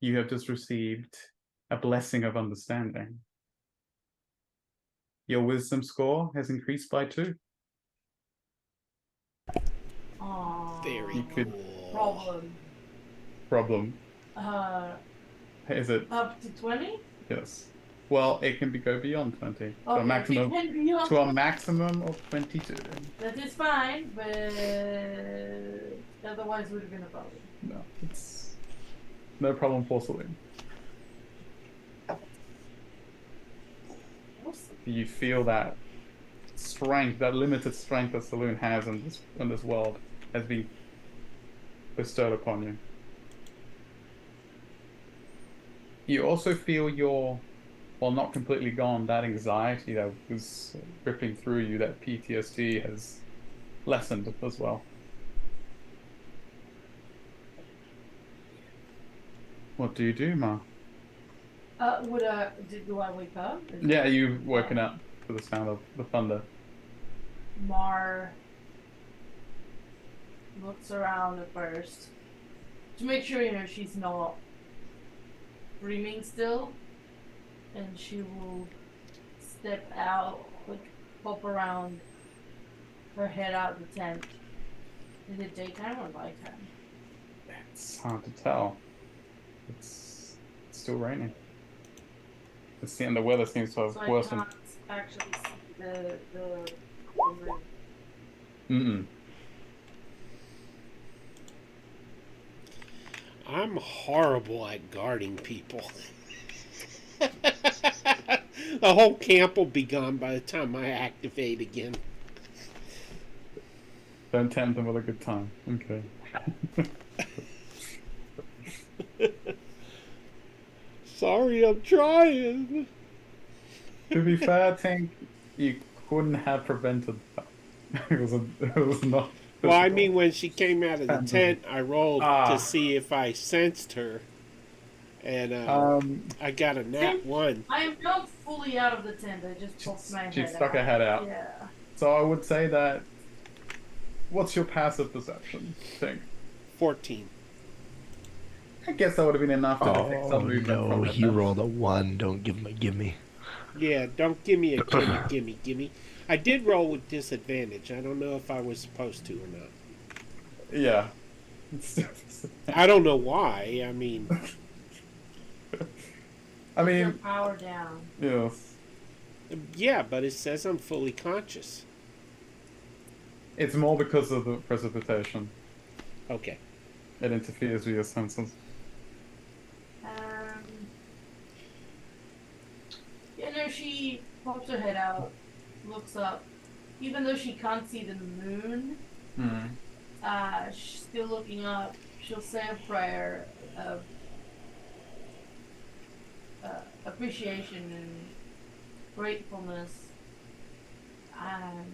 you have just received a blessing of understanding. Your wisdom score has increased by 2. Aww. Very You could- cool. Problem. Is it? Up to 20? Yes. Well, it can go beyond 20. To a Okay, maximum it can be up to a maximum of 22. That is fine, but otherwise would have been a problem. No, it's no problem for Celine. You feel that strength, that limited strength that Saloon has in this world, has been bestowed upon you. You also feel while not completely gone, that anxiety that was ripping through you, that PTSD, has lessened as well. What do you do, Ma? Do I wake up? Yeah, you've woken up to the sound of the thunder. Mar looks around at first to make sure, she's not dreaming still, and she will step out, pop around her head out the tent. Is it daytime or nighttime? It's hard to tell. It's still raining. The weather seems to have So I worsened. can't actually see the Mm-mm. I'm horrible at guarding people. The whole camp will be gone by the time I activate again. Don't tempt them with a good time. Okay. Sorry, I'm trying. To be fair, I think you couldn't have prevented that. It was not. Well, I mean, when she came out of the Fantasy. tent, I rolled to see if I sensed her. And Um, I got a nat 1. I am not fully out of the tent. I just popped my she head stuck out. her head out. Yeah. So I would say that. What's your passive perception? Think. 14. I guess that would have been enough to detect some Oh movement from no, the he tent. rolled a 1. Don't give him a gimme. Yeah, don't give me a gimme. I did roll with disadvantage. I don't know if I was supposed to or not. Yeah. I don't know why. I mean, I Put your mean, power down. yes. yeah, but it says I'm fully conscious. It's more because of the precipitation. Okay. It interferes with your senses. Um. You know, she pops her head out, looks up. Even though she can't see the moon, Hmm. she's still looking up. She'll say a prayer of appreciation and gratefulness, and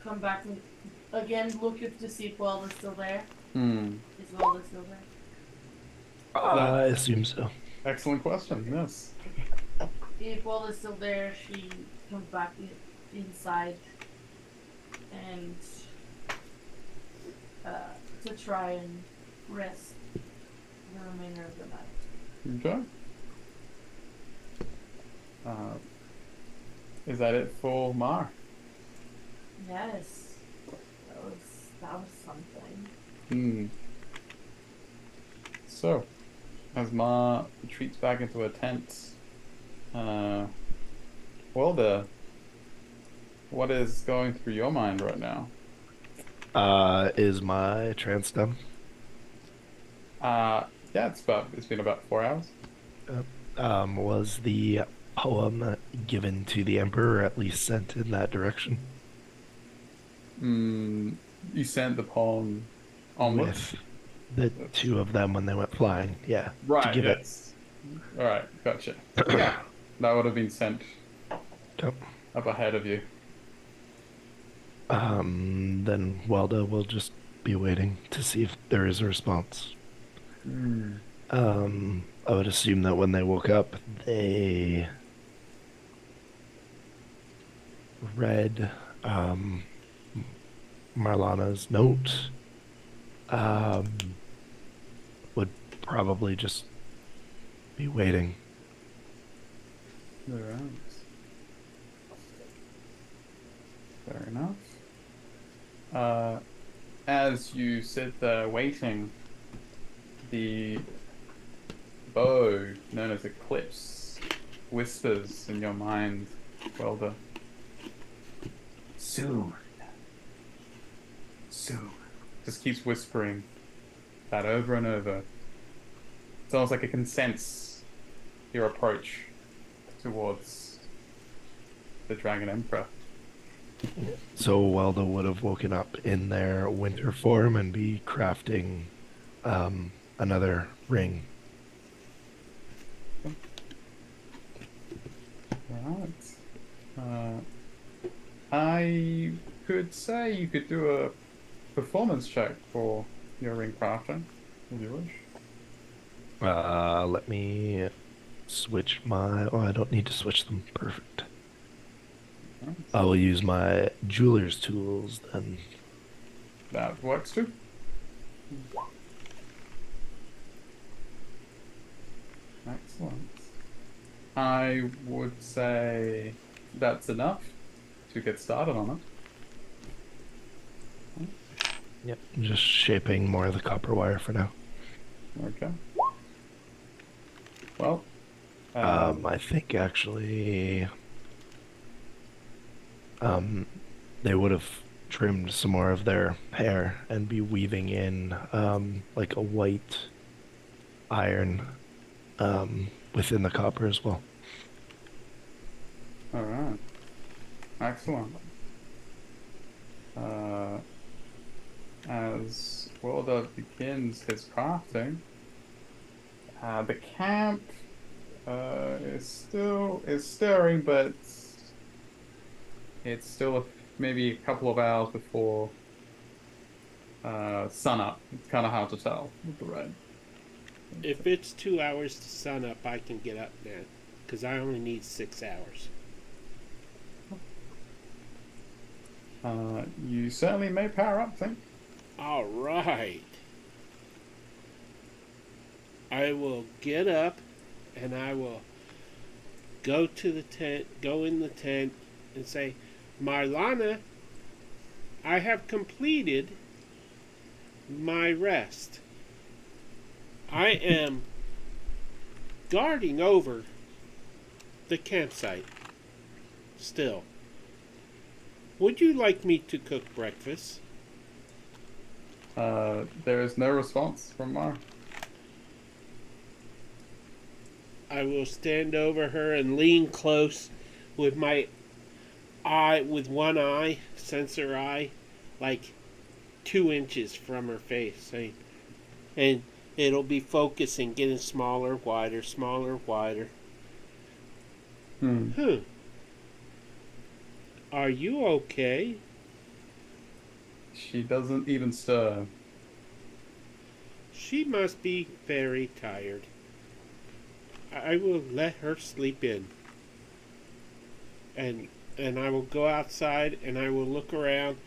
come back and again look up to see if Welda's still there. Hmm. Is Welda still there? I assume so. Excellent question. Yes. If Welda's still there, she comes back inside and to try and rest the remainder of the night. Okay. Is that it for Mar? Yes, that was something. Hmm. So, as Mar retreats back into her tent, Welda, what is going through your mind right now? Is my trance done? Yeah, it's been about 4 hours. Was the poem given to the Emperor, or at least sent in that direction? Hmm. You sent the poem onwards. With the That's two of them when they went flying. Yeah, to right. give it. Yes. All right. Gotcha. Yeah, that would have been sent Yep. up ahead of you. Then Welda will just be waiting to see if there is a response. Hmm. I would assume that when they woke up, they read Marlana's note. Would probably just be waiting. All right. Fair enough. As you sit there waiting, the bow known as Eclipse whispers in your mind, Welda. Soon. Soon. Just keeps whispering that over and over. It's almost like it can sense your approach towards the Dragon Emperor. So Welda would have woken up in their winter form and be crafting another ring. Right. I could say you could do a performance check for your ring crafting, if you wish. Let me switch my. Oh, I don't need to switch them. Perfect. Right. I will use my jeweler's tools then. That works too. Excellent. I would say that's enough to get started on Yep. I'm just shaping more of the copper wire for now. it. Okay. Well, I think actually, um, they would have trimmed some more of their hair and be weaving in like a white iron within the copper as well. all right. Excellent. As Wilder begins his crafting, the camp is stirring, but it's still maybe a couple of hours before sun up. It's kind of hard to tell with the rain. If it's 2 hours to sun up, I can get up now. Because I only need 6 hours. You certainly may power up, think. All right. I will get up and I will go to the tent, go in the tent, and say, Marlana, I have completed my rest. I am guarding over the campsite still. Would you like me to cook breakfast? There is no response from Mar. I will stand over her and lean close with my eye, with one eye, sensor eye, like 2 inches from her face, saying, and it'll be focusing, getting smaller, wider, smaller, wider. Are you okay? She doesn't even stir. She must be very tired. I will let her sleep in. And I will go outside and I will look around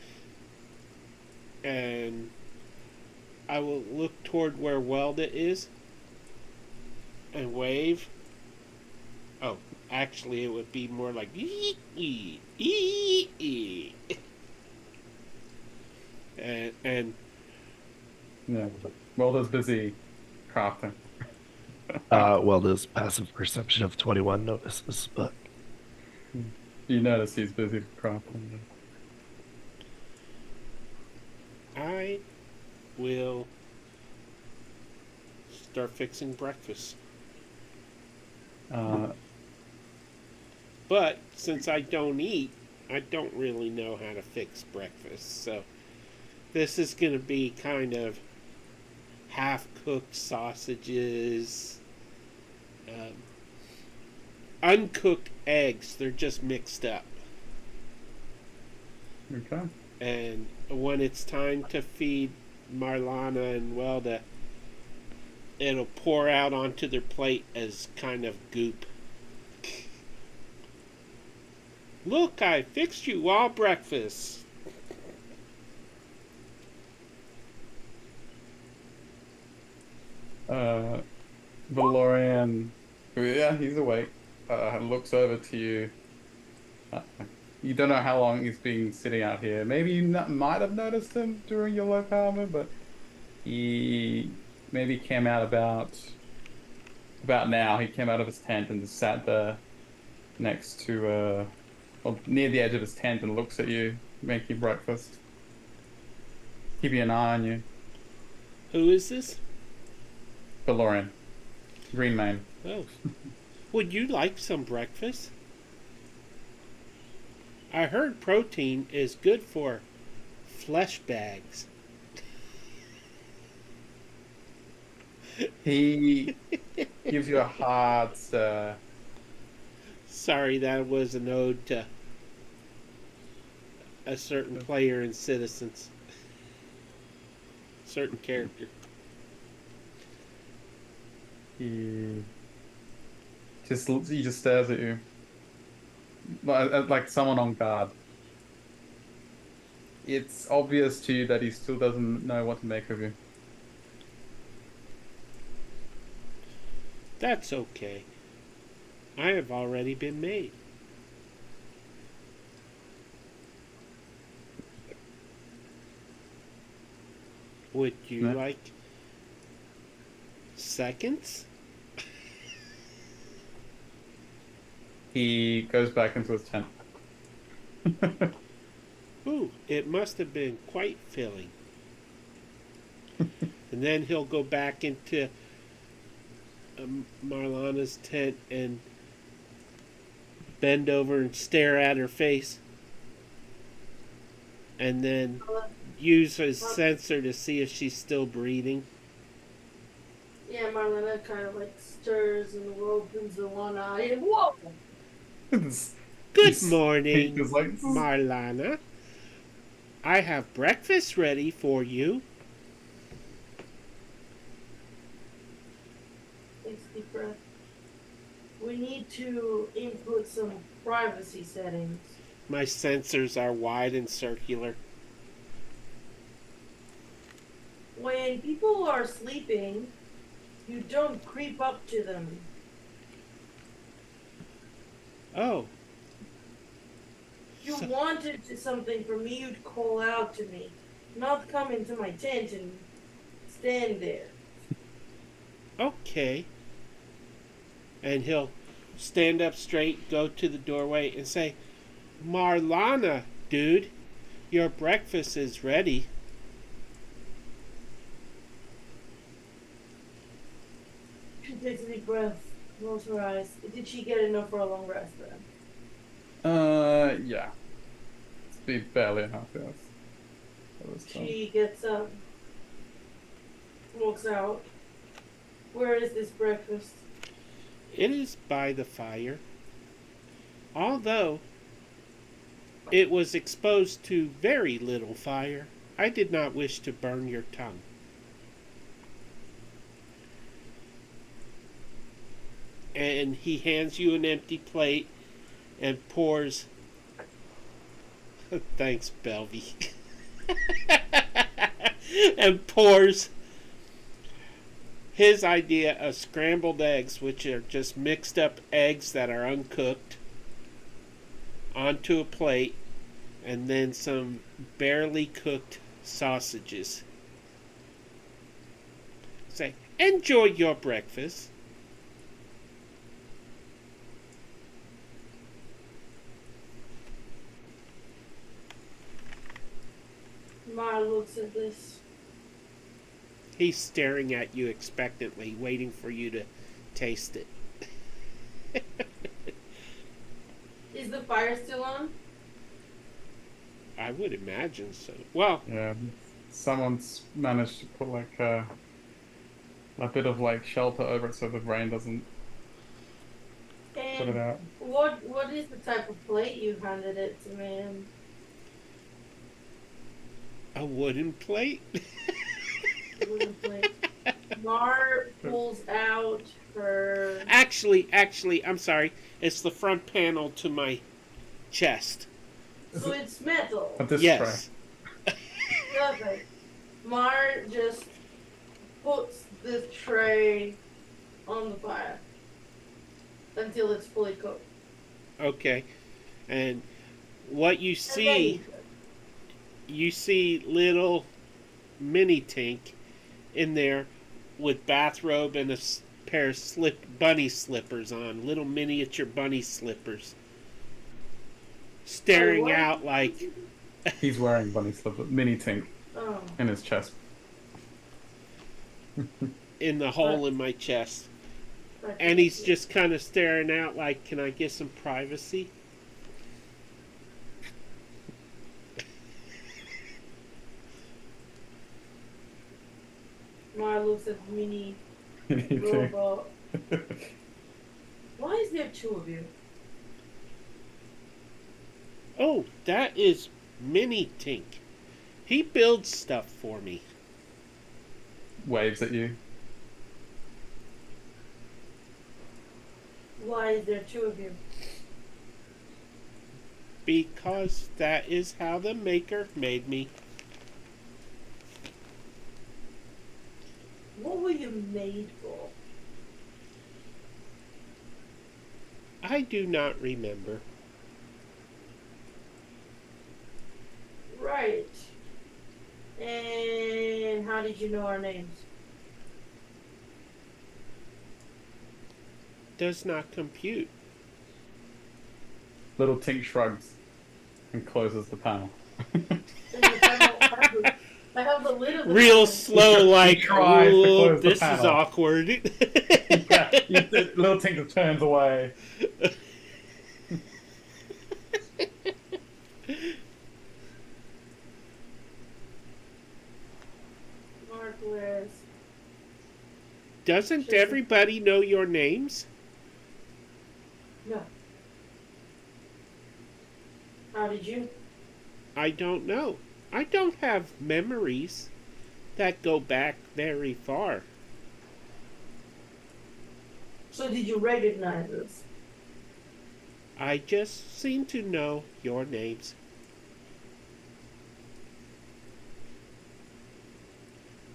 and I will look toward where Welda is and wave. Oh, actually it would be more like and Yeah. Welda's busy crafting. Well, there's passive perception of 21 notices, but You notice he's busy crafting. I will start fixing breakfast. But since I don't eat, I don't really know how to fix breakfast. So this is going to be kind of half-cooked sausages, uncooked eggs. They're just mixed up. Okay. And when it's time to feed Marlana and Welda, it'll pour out onto their plate as kind of goop. Look, I fixed you all breakfast. Valorian, yeah, he's awake. Looks over to you. You don't know how long he's been sitting out here. Maybe you might have noticed him during your low power move, but he maybe came out about now. He came out of his tent and just sat there next to well, near the edge of his tent and looks at you, making breakfast, keeping an eye on you. Who is this? Valorian, Green Mane. Oh. Would you like some breakfast? I heard protein is good for flesh bags. He gives you a hard stare. Sorry, that was an ode to a certain player in Citizens. Certain character. He just stares at you, like someone on guard. It's obvious to you that he still doesn't know what to make of you. That's okay. I have already been made. Would you Yeah. like seconds? He goes back into his tent. Ooh, it must have been quite filling. And then he'll go back into Marlana's tent and bend over and stare at her face. And then use his sensor to see if she's still breathing. Yeah, Marlena kind of like stirs and opens the one eye and whoa! Good morning, He's like, Marlana. I have breakfast ready for you. We need to input some privacy settings. My sensors are wide and circular. When people are sleeping, you don't creep up to them. Oh. If you So- wanted something from me, you'd call out to me, not come into my tent and stand there. Okay. And he'll stand up straight, go to the doorway, and say, Marlana, dude, your breakfast is ready. She takes a deep breath, rolls her eyes. Did she get enough for a long rest then? Yeah. It's be barely enough, yes. That was tough. She gets up, walks out. Where is this breakfast? It is by the fire. Although it was exposed to very little fire, I did not wish to burn your tongue. And he hands you an empty plate and pours. Thanks, Belvy. And pours his idea of scrambled eggs, which are just mixed up eggs that are uncooked, onto a plate, and then some barely cooked sausages. Say, enjoy your breakfast. Mara looks at this. He's staring at you expectantly, waiting for you to taste it. Is the fire still on? I would imagine so. Well, Yeah. Someone's managed to put like a bit of like shelter over it so the rain doesn't put it And out. what is the type of plate you handed it to me? a wooden plate? Wooden plate. Mar pulls out her. Actually, I'm sorry. It's the front panel to my chest. So it's metal. But this Yes. Perfect. Mar just puts the tray on the fire until it's fully cooked. Okay. And what you And then see, you see little mini Tink in there with bathrobe and a pair of bunny slippers on, little miniature bunny slippers, staring what? out like He's wearing bunny slipper, mini Tink Oh. in his chest. in the hole in my chest. Right. And he's just kind of staring out like, can I get some privacy? Mar looks at the mini Mini Tink. robot. Why is there two of you? Oh, that is Mini Tink. He builds stuff for me. Waves at you. Why is there two of you? Because that is how the maker made me. What were you made for? I do not remember. Right. And how did you know our names? Does not compute. Little Tink shrugs and closes the panel. I have the lid of the Real panel. slow, like, tries to "Ooh, close the this is panel." awkward. Yeah, little Tink just turns away. Mark wears. Doesn't Sure. everybody know your names? No. How did you? I don't know. I don't have memories that go back very far. So did you recognize us? I just seem to know your names.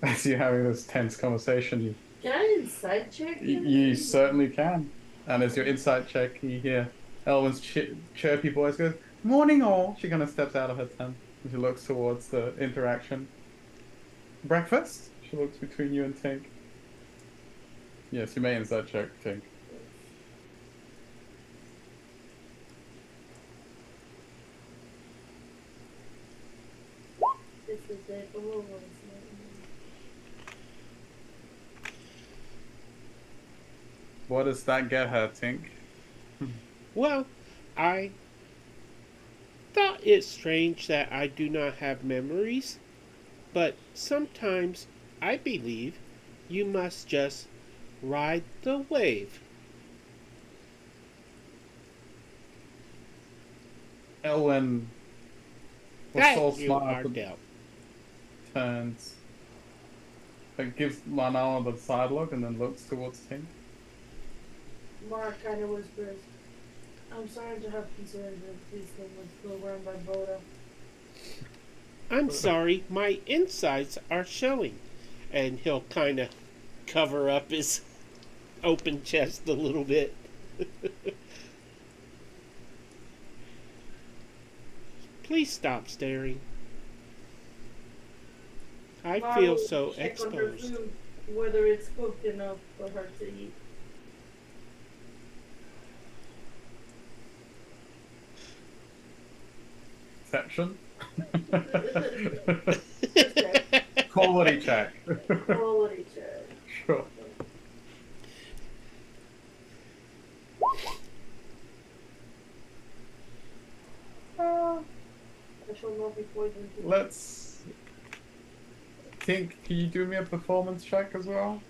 As you're having this tense conversation, Can I inside check him? you certainly can. And as your insight check, you hear Elwyn's chirpy voice goes, "Morning, all." She kind of steps out of her tent and she looks towards the interaction. "Breakfast?" She looks between you and Tink. Yes, you may insight check, Tink. This is it. Oh, What does that get her, Tink? Well, I thought it strange that I do not have memories, but sometimes I believe you must just ride the wave. Elwyn, with That soul you smile, are dealt. turns, gives Lanala the side look and then looks towards Tink. Mark kind of whispers, I'm starting to have concerns that these things were run by Boda. I'm sorry, my insides are showing. And he'll kind of cover up his open chest a little bit. Please stop staring. I Mara feel will so check on her exposed. food, whether it's cooked enough for her to eat. Perception? Okay. Quality check. Quality check. Sure. I shall not be poisoned. Let's. Tink, can you do me a performance check as well?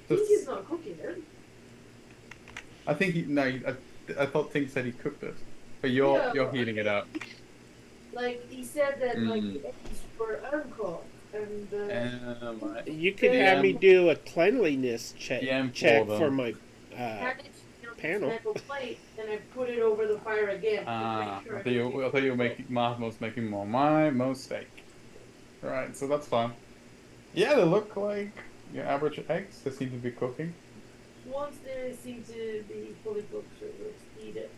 I think he's not cooking it. I think he. No, I thought Tink said he cooked it. But you're heating it up. Like, he said that, like, the eggs were uncooked. And, You could have me do a cleanliness check for my panel. Metal plate, and I put it over the fire again. I thought you were making Mahmoud's making more. My mistake. Right, so that's fine. Yeah, they look like your average eggs. They seem to be cooking. Once they seem to be fully cooked, so let's eat it.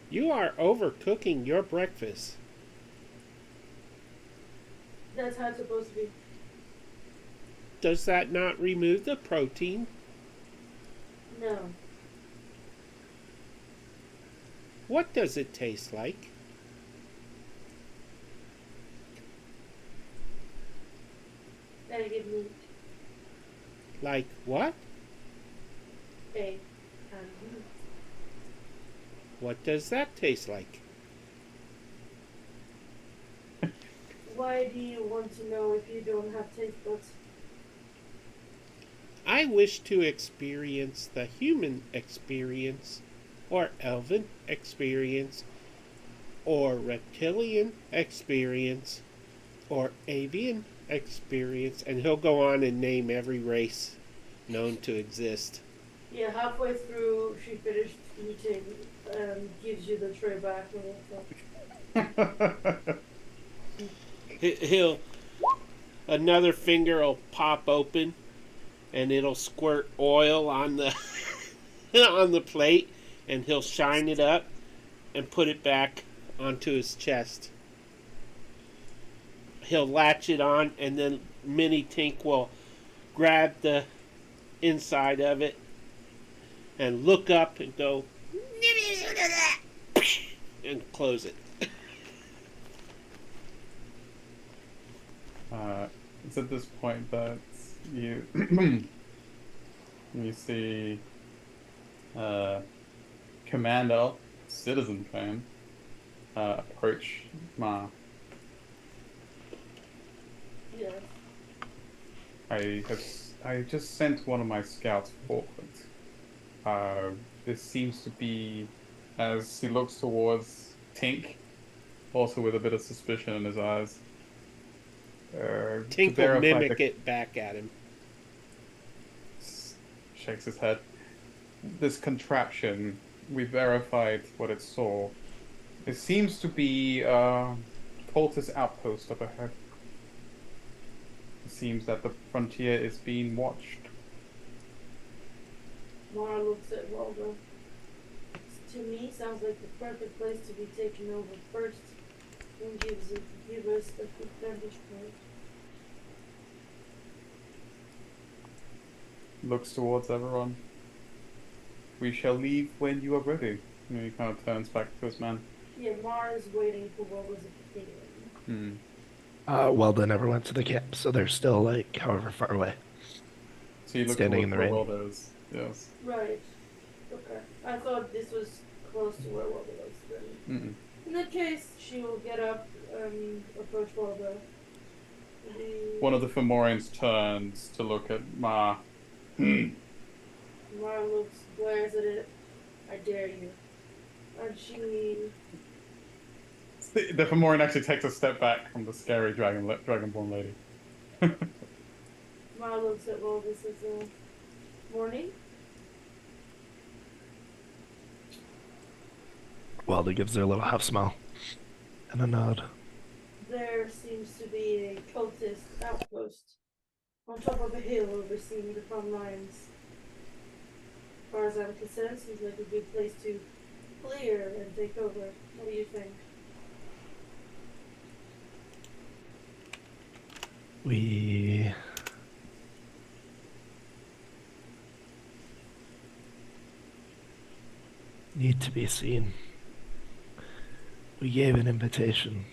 You are overcooking your breakfast. That's how it's supposed to be. Does that not remove the protein? No. What does it taste like? Gotta get meat. Like what? Egg. What does that taste like? Why do you want to know if you don't have taste buds? I wish to experience the human experience, or elven experience, or reptilian experience, or avian experience, and he'll go on and name every race known to exist. Yeah, halfway through, she finished eating and gives you the tray back. He'll another finger will pop open, and it'll squirt oil on the on the plate, and he'll shine it up and put it back onto his chest. He'll latch it on, and then Mini Tink will grab the inside of it and look up and go and close it. It's at this point that you you see Commander Citizen Fan approach Ma. Yes. I just sent one of my scouts forward. This seems to be, as he looks towards Tink, also with a bit of suspicion in his eyes. Tink will mimic it back at him. shakes his head. This contraption, we verified what it saw. It seems to be a cultist outpost up ahead. It seems that the frontier is being watched. Mara looks at Waldo. To me, sounds like the perfect place to be taken over first and give us a good vantage point. Looks towards everyone. We shall leave when you are ready. And he kind of turns back to his man. Yeah, Mara's waiting for Waldo's opinion. Weldon never went to the camp, so they're still like however far away. So you look Standing towards in the where rain. Waldo is. Yes. Right. Okay. I thought this was close to where Waldo was then. Mm-mm. In that case, she will get up and approach Waldo. One of the Fomorians turns to look at Ma. Mara looks, glares at it. I dare you. And she. The Fomorian actually takes a step back from the scary dragonborn lady. Mara looks at Waldo and says, morning? Welda gives her a little half smile and a nod. There seems to be a cultist outpost on top of a hill overseeing the front lines. As far as I'm concerned, seems like a good place to clear and take over. What do you think? We need to be seen. We gave an invitation.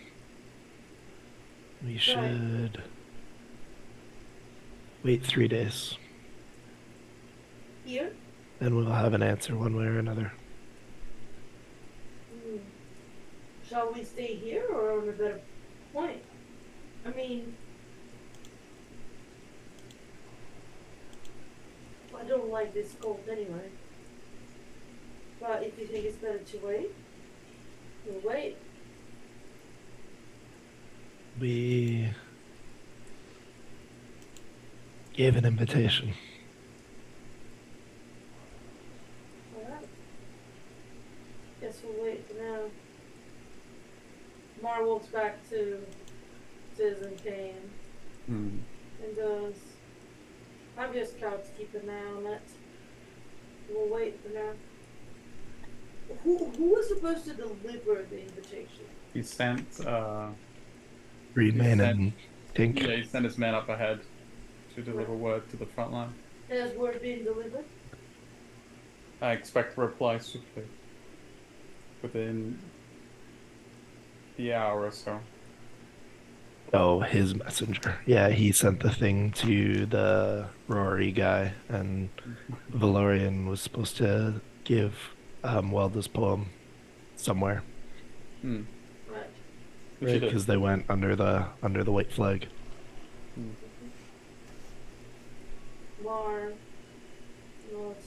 We should wait 3 days. Here? Then we'll have an answer one way or another. Shall we stay here or on a better point? I mean, I don't like this cold anyway. But if you think it's better to wait, we'll wait. We gave an invitation. Alright. Guess we'll wait for now. Mar walks back to Tiz and Kane and goes, have your scouts keep an eye on it. We'll wait for now. Who was supposed to deliver the invitation? He sent Green He Man sent- and Tink. he sent his men up ahead to deliver word to the front line. Has word been delivered? I expect a reply swiftly. Within the hour or so. Oh, his messenger. Yeah, he sent the thing to the Rory guy, and Valorian was supposed to give Welda's poem somewhere, Hmm. Right. Which he did. because they went under the white flag. Mar nods.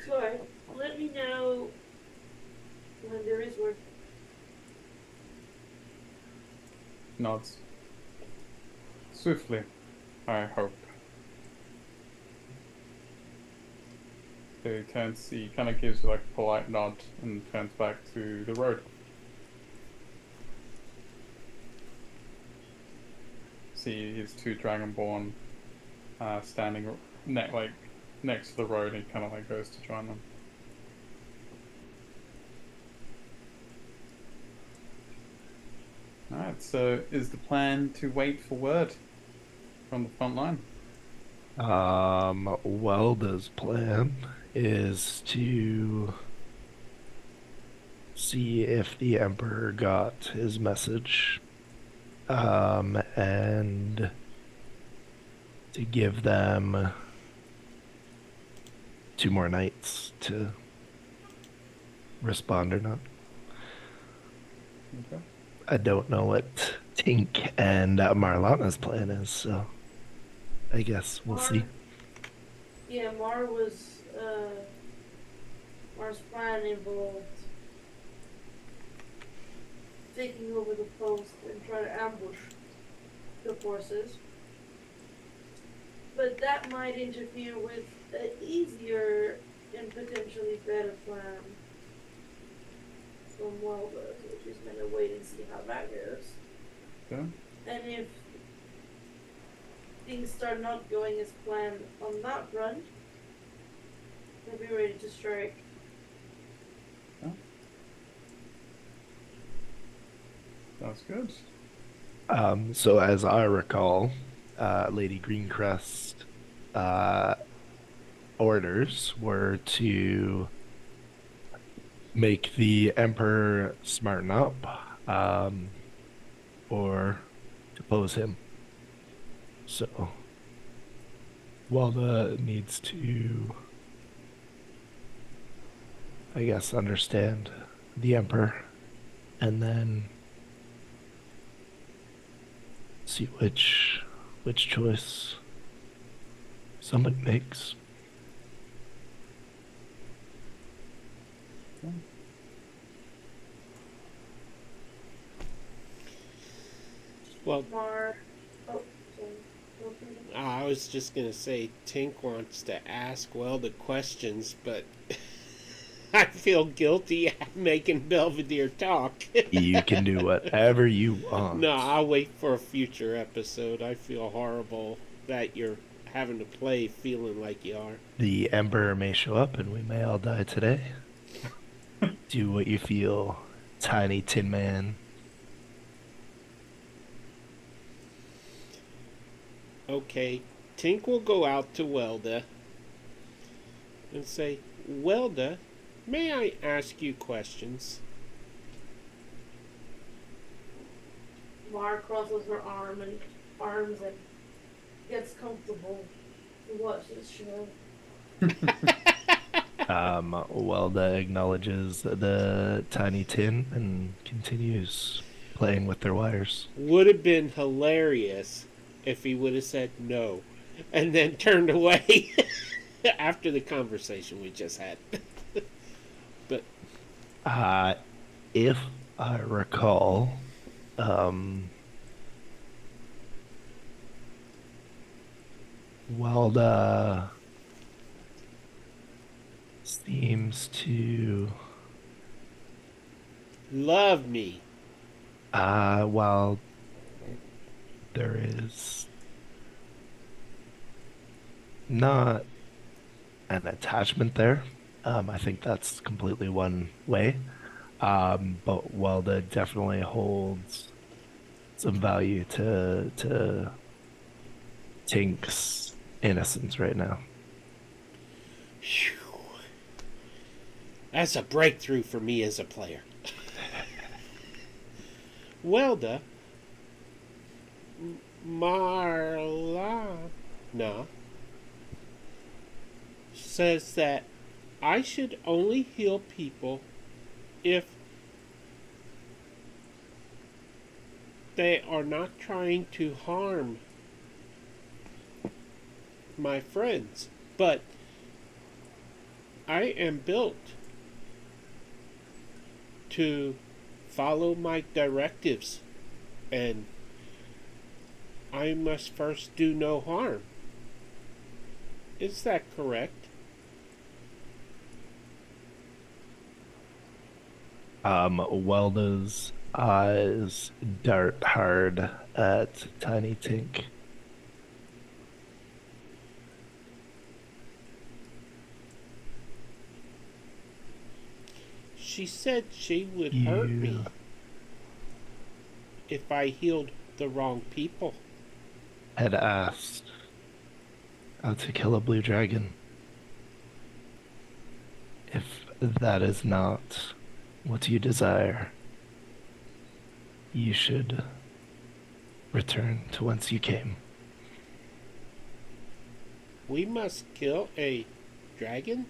Sorry, let me know when there is word. Nods. Swiftly, I hope. So he kind of gives like a polite nod and turns back to the road. See his two dragonborn standing next to the road, and he kind of like goes to join them. Alright, so is the plan to wait for word from the front line? Welda's plan is to see if the Emperor got his message, and to give them 2 more nights to respond or not. Okay. I don't know what Tink and Marlana's plan is, so I guess we'll see. Yeah, Mar's plan involved taking over the post and try to ambush the forces. but that might interfere with an easier and potentially better plan from Welder, so we're just gonna wait and see how that goes. Okay. And if things start not going as planned on that front, we'll be ready to strike. Yeah. Sounds good. So as I recall, Lady Greencrest orders were to make the Emperor smarten up, or depose him. So Walda needs to, I guess, understand the Emperor and then see which choice somebody makes. Well, Mar. Oh, sorry. I was just gonna say Tink wants to ask Welda questions, but I feel guilty making Belvedere talk. You can do whatever you want. No, I'll wait for a future episode. I feel horrible that you're having to play feeling like you are. The Emperor may show up and we may all die today. Do what you feel, Tiny Tin Man. Okay, Tink will go out to Welda and say, Welda, may I ask you questions? Mar crosses her arms and gets comfortable to watch this show. Welda acknowledges the tiny tin and continues playing with their wires. Would have been hilarious if he would have said no and then turned away after the conversation we just had. But if I recall, Welda seems to love me. While there is not an attachment there, I think that's completely one way. But Welda definitely holds some value to Tink's innocence right now. Whew. That's a breakthrough for me as a player. Welda, Marlana says that I should only heal people if they are not trying to harm my friends. But I am built to follow my directives, and I must first do no harm. Is that correct? Welda's eyes dart hard at Tiny Tink. She said she would hurt me if I healed the wrong people. Had asked how to kill a blue dragon. If that is not what you desire, you should return to whence you came. We must kill a dragon?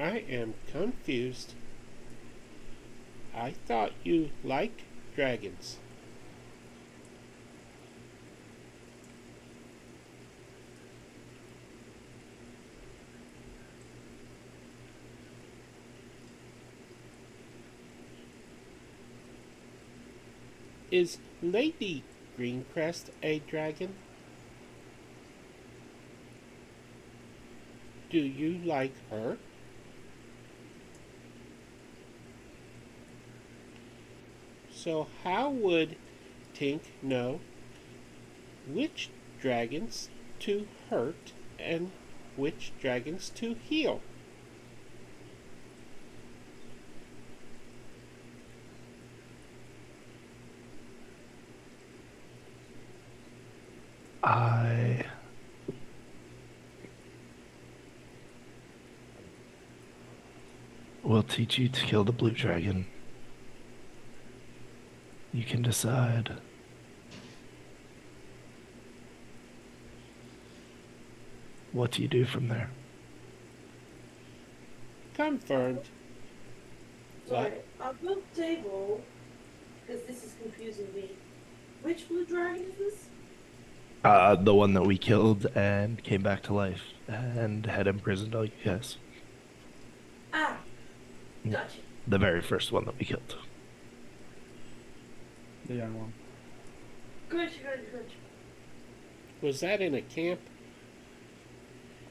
I am confused. I thought you liked dragons. Is Lady Greencrest a dragon? Do you like her? So how would Tink know which dragons to hurt and which dragons to heal? I will teach you to kill the blue dragon. You can decide. What do you do from there? Confirmed. Sorry, I'll build a table because this is confusing me. Which blue dragon is this? The one that we killed and came back to life and had imprisoned all you guys. Ah, gotcha. The very first one that we killed. The young one. Gotcha. Was that in a camp?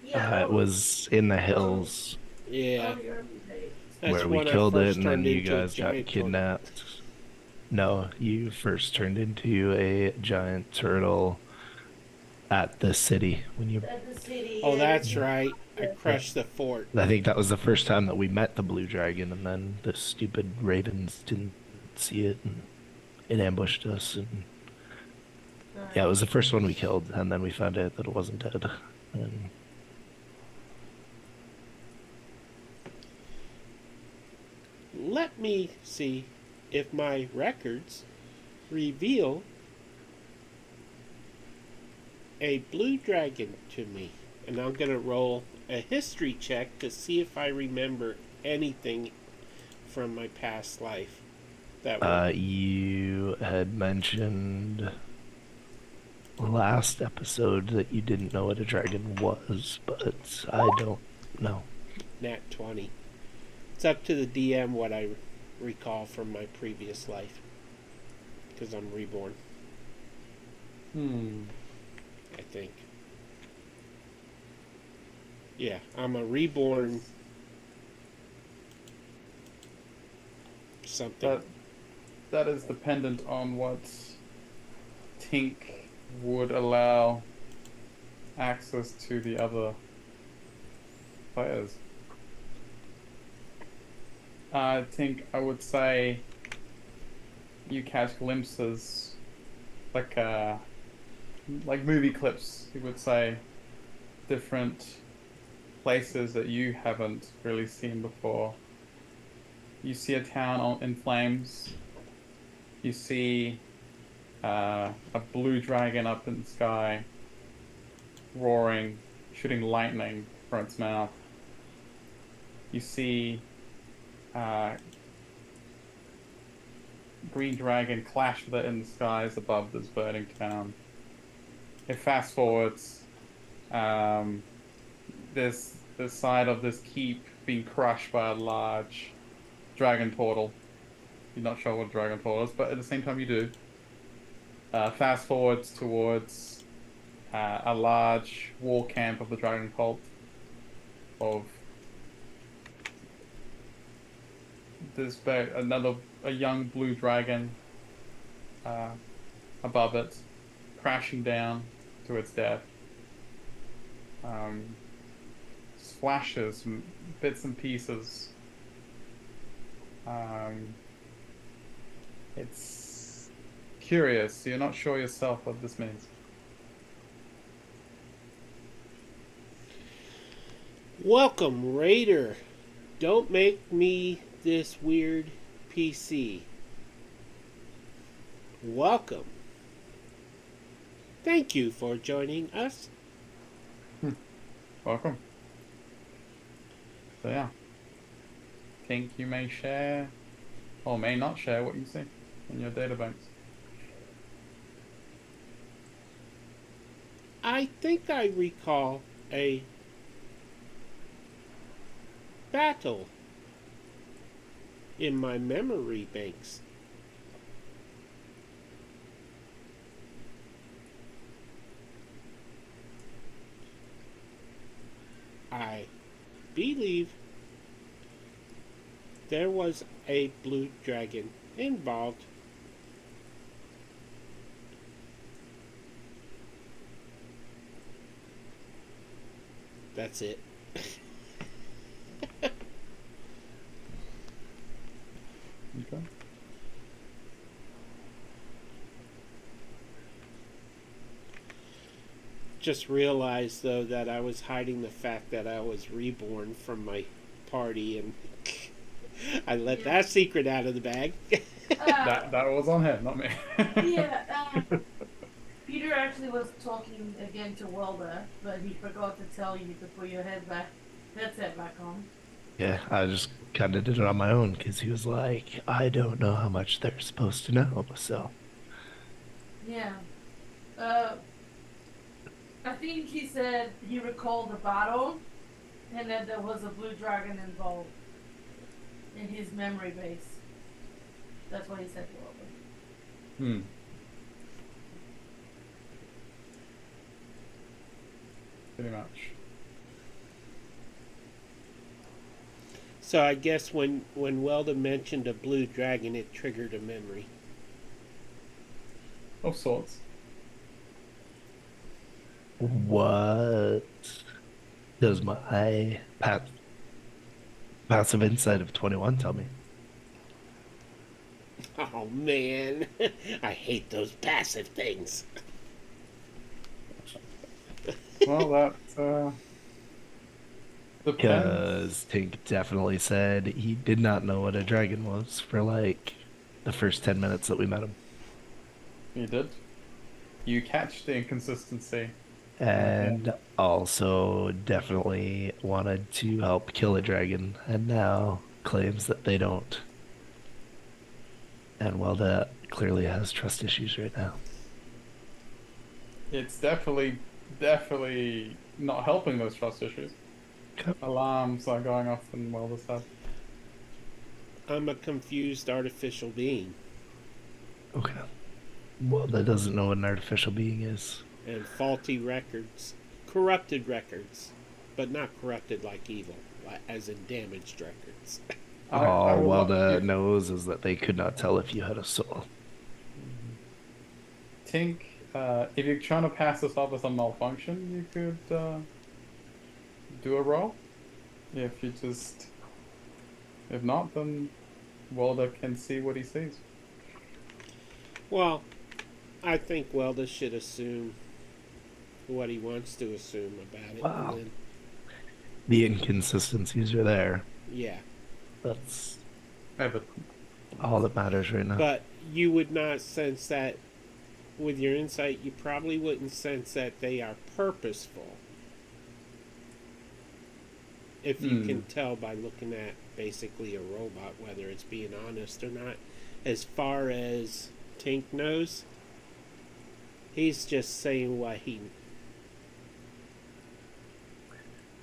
Yeah. It was in the hills Yeah. Oh, you're right. That's where we when I killed it, first and then turned you into a guys got giant kidnapped. No, you first turned into a giant turtle at the city when you. At the city. Oh, yeah. that's right. I crushed the fort. I think that was the first time that we met the blue dragon, and then the stupid ravens didn't see it, and it ambushed us. And yeah, it was the first one we killed, and then we found out that it wasn't dead. And Let me see if my records reveal a blue dragon to me. And I'm going to roll a history check to see if I remember anything from my past life. That you had mentioned last episode that you didn't know what a dragon was, but I don't know. Nat 20. It's up to the DM what I recall from my previous life. Because I'm reborn, I think. Yeah, I'm a reborn something. That is dependent on what Tink would allow access to the other players. I think I would say you catch glimpses, like movie clips. You would say different places that you haven't really seen before. You see a town in flames. You see a blue dragon up in the sky, roaring, shooting lightning from its mouth. You see green dragon clash with it in the skies above this burning town. It fast forwards. There's the side of this keep being crushed by a large dragon portal. You're not sure what a dragon portal is, but at the same time you do. Fast forwards towards a large war camp of the dragon cult. Of there's a young blue dragon above it, crashing down to its death. Flashes, bits and pieces. It's curious. You're not sure yourself what this means. Welcome, Raider. Don't make me this weird PC. Welcome. Thank you for joining us. Welcome. So yeah. Think you may share or may not share what you see in your databanks. I think I recall a battle in my memory banks. believe there was a blue dragon involved. That's it. Okay. Just realized, though, that I was hiding the fact that I was reborn from my party, and I let that secret out of the bag. That was on him, not me. Yeah, Peter actually was talking again to Welda, but he forgot to tell you to put your headset back on. Yeah, I just kind of did it on my own because he was like, I don't know how much they're supposed to know. So, Yeah. Uh, I think he said he recalled the battle and that there was a blue dragon involved in his memory base. That's what he said to Welda. Hmm. Pretty much. So I guess when Welda mentioned a blue dragon, it triggered a memory. Of sorts. what does my passive insight of 21 tell me? Oh man, I hate those passive things. Well, that depends. Because Tink definitely said he did not know what a dragon was for like the first 10 minutes that we met him. You did. You catch the inconsistency. And also definitely wanted to help kill a dragon, and now claims that they don't. And well, that clearly has trust issues right now. It's definitely not helping those trust issues. Okay. Alarms are going off in Welder's head. I'm a confused artificial being. Okay. Well, that doesn't know what an artificial being is. And faulty records. Corrupted records. But not corrupted like evil, as in damaged records. I All would Welda knows is that they could not tell if you had a soul. Tink, if you're trying to pass this off as a malfunction, you could do a roll. If you just, if not, then Welder can see what he sees. Well, I think Welda should assume what he wants to assume about it. Wow. And then, The inconsistencies are there. yeah. That's Evident. all that matters right now. But you would not sense that with your insight. You probably wouldn't sense that they are purposeful. If you can tell by looking at basically a robot, whether it's being honest or not. As far as Tink knows, he's just saying what he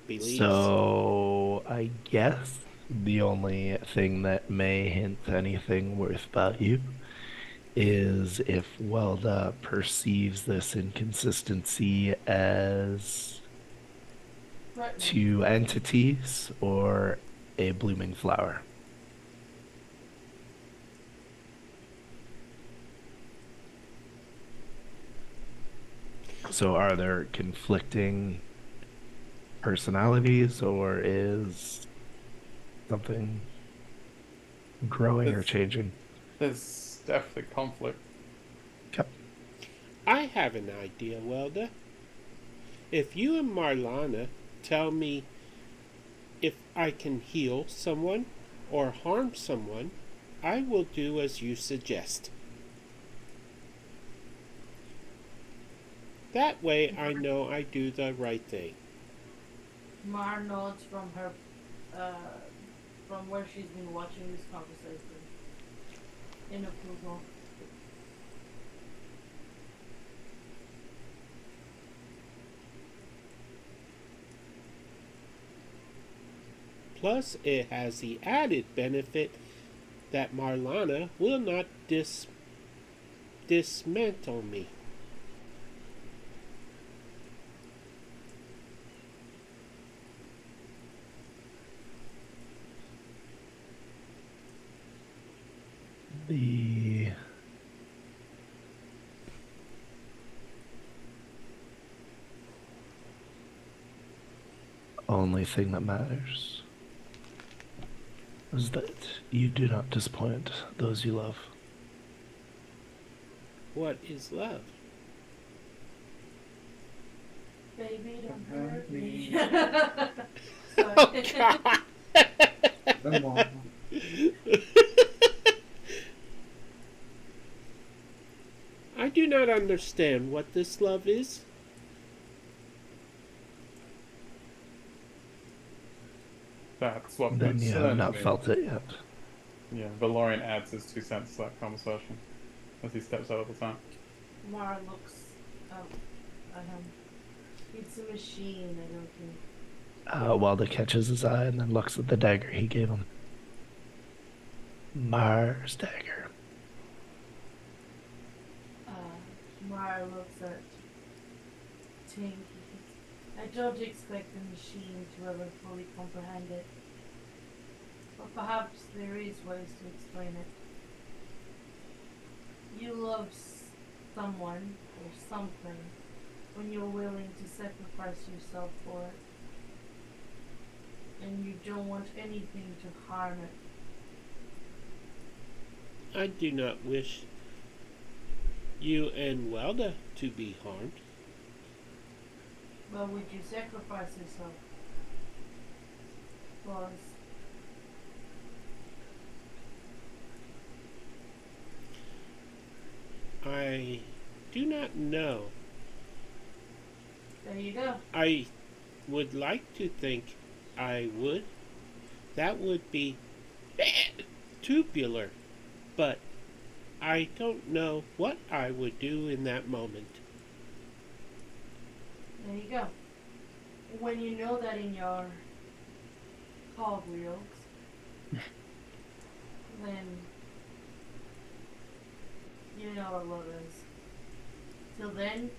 believes. So, I guess the only thing that may hint anything worth value is if Welda perceives this inconsistency as two entities or a blooming flower. So, are there conflicting personalities, or is something growing or changing? There's definitely conflict. Okay. I have an idea, Welda. If you and Marlana tell me if I can heal someone or harm someone, I will do as you suggest. That way I know I do the right thing. Mar nods from her, from where she's been watching this conversation. In approval. Plus, it has the added benefit that Marlana will not dismantle me. only thing that matters is that you do not disappoint those you love. What is love? Baby, don't Hurt hurt me. me. Oh, Sorry. God. Come on. I do not understand what this love is. That's what Then you have concerns not me. felt it yet. Yeah, Valorian adds his 2 cents to that conversation as he steps out of the tent. Mara looks up at him. It's a machine, I don't think. Walda catches his eye and then looks at the dagger he gave him. Mars dagger. Mara looks at Tink. I don't expect the machine to ever fully comprehend it. But perhaps there is ways to explain it. You love someone or something when you're willing to sacrifice yourself for it. And you don't want anything to harm it. I do not wish you and Welda to be harmed. But would you sacrifice yourself? Was I do not know. there you go. I would like to think I would. That would be tubular. But I don't know what I would do in that moment. There you go. When you know that in your cogwheels, then you know what love is. Till then,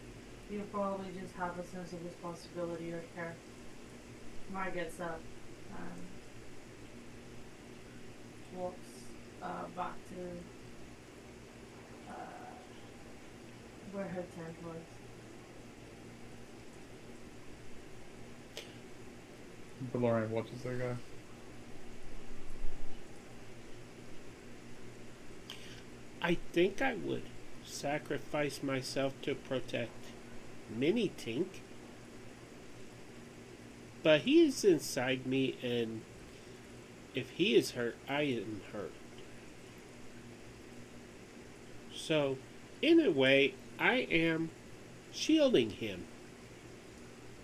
you probably just have a sense of responsibility or care. Mar gets up and walks back to where her tent was. Valorian watches her go. I think I would sacrifice myself to protect Mini Tink. But he is inside me, and if he is hurt, I am hurt. So, in a way, I am shielding him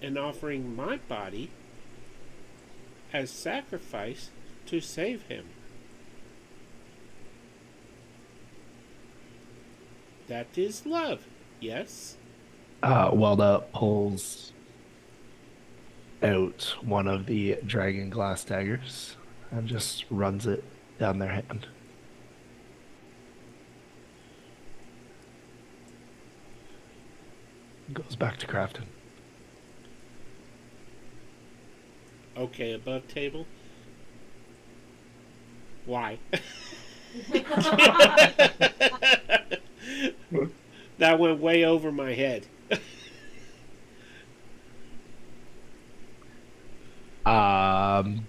and offering my body as sacrifice to save him. That is love, yes? Welda pulls out one of the dragon glass daggers and just runs it down their hand. Goes back to crafting. Okay, above table. Why? That went way over my head.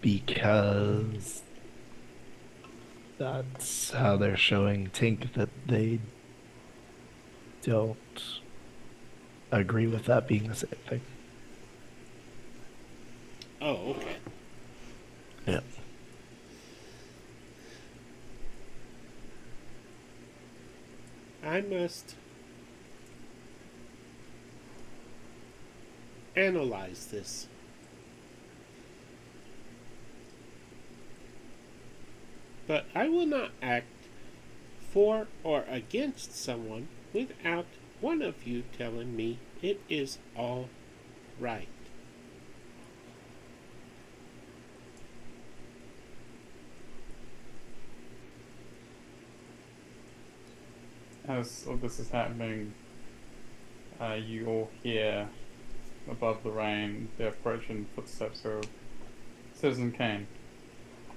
Because that's how they're showing Tink that they don't agree with that being the same thing. Oh, okay. Yeah. I must analyze this. But I will not act for or against someone without one of you telling me it is all right. As all this is happening, you all hear above the rain the approaching footsteps of Citizen Kane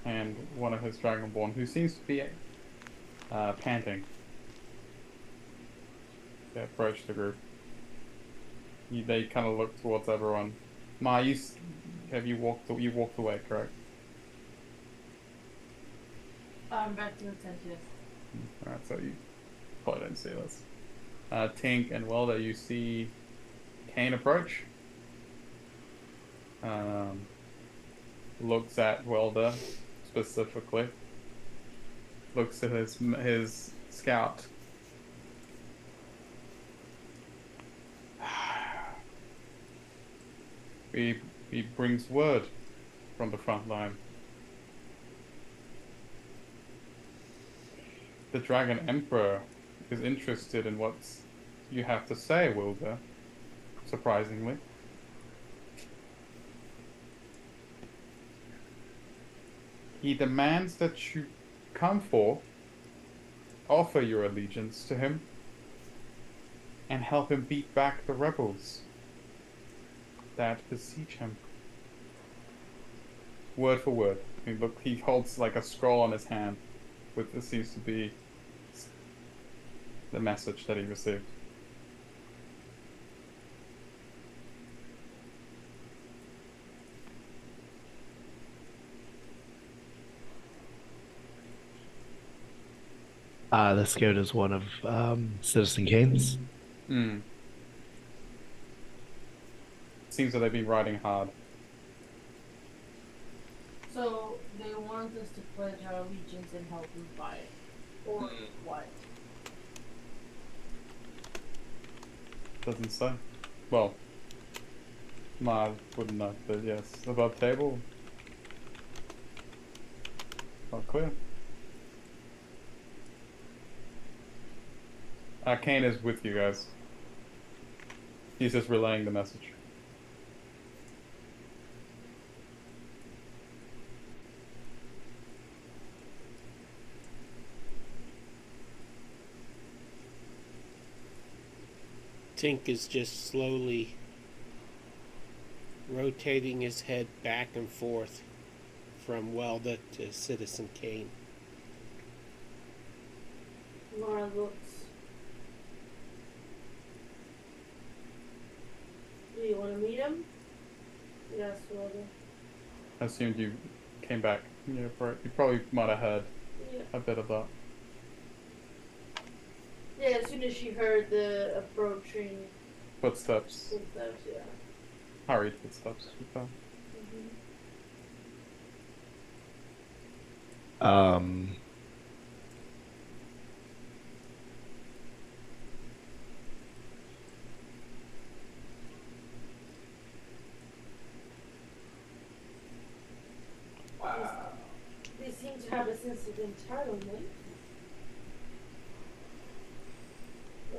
and one of his Dragonborn, who seems to be panting. They approach the group. They kind of look towards everyone. Ma, have you walked away, correct? Back to the tent, yes. Alright, so you probably don't see this. Tink and Welder, you see Kane approach. Looks at Welder specifically. Looks at his scout. He brings word from the front line. The Dragon Emperor is interested in what you have to say, Wilder. Surprisingly. He demands that you come forth, offer your allegiance to him, and help him beat back the rebels that besiege him. Word for word. He holds like a scroll on his hand with this seems to be the message that he received. The scout is one of Citizen Kane's. Seems that they've been riding hard. So they want us to pledge our allegiance and help them fight, or what? Doesn't say. Well, I wouldn't know, but yes, above table. Not clear. Kane is with you guys. He's just relaying the message. Tink is just slowly rotating his head back and forth from Welda to Citizen Kane. Mara looks. Do you want to meet him? Yes, Walter. I assumed you came back. You probably might have heard Yeah. a bit of that. Yeah, as soon as she heard the approaching Footsteps. footsteps, yeah. Hurried footsteps. She thought. Um, They seem to have a sense of entitlement.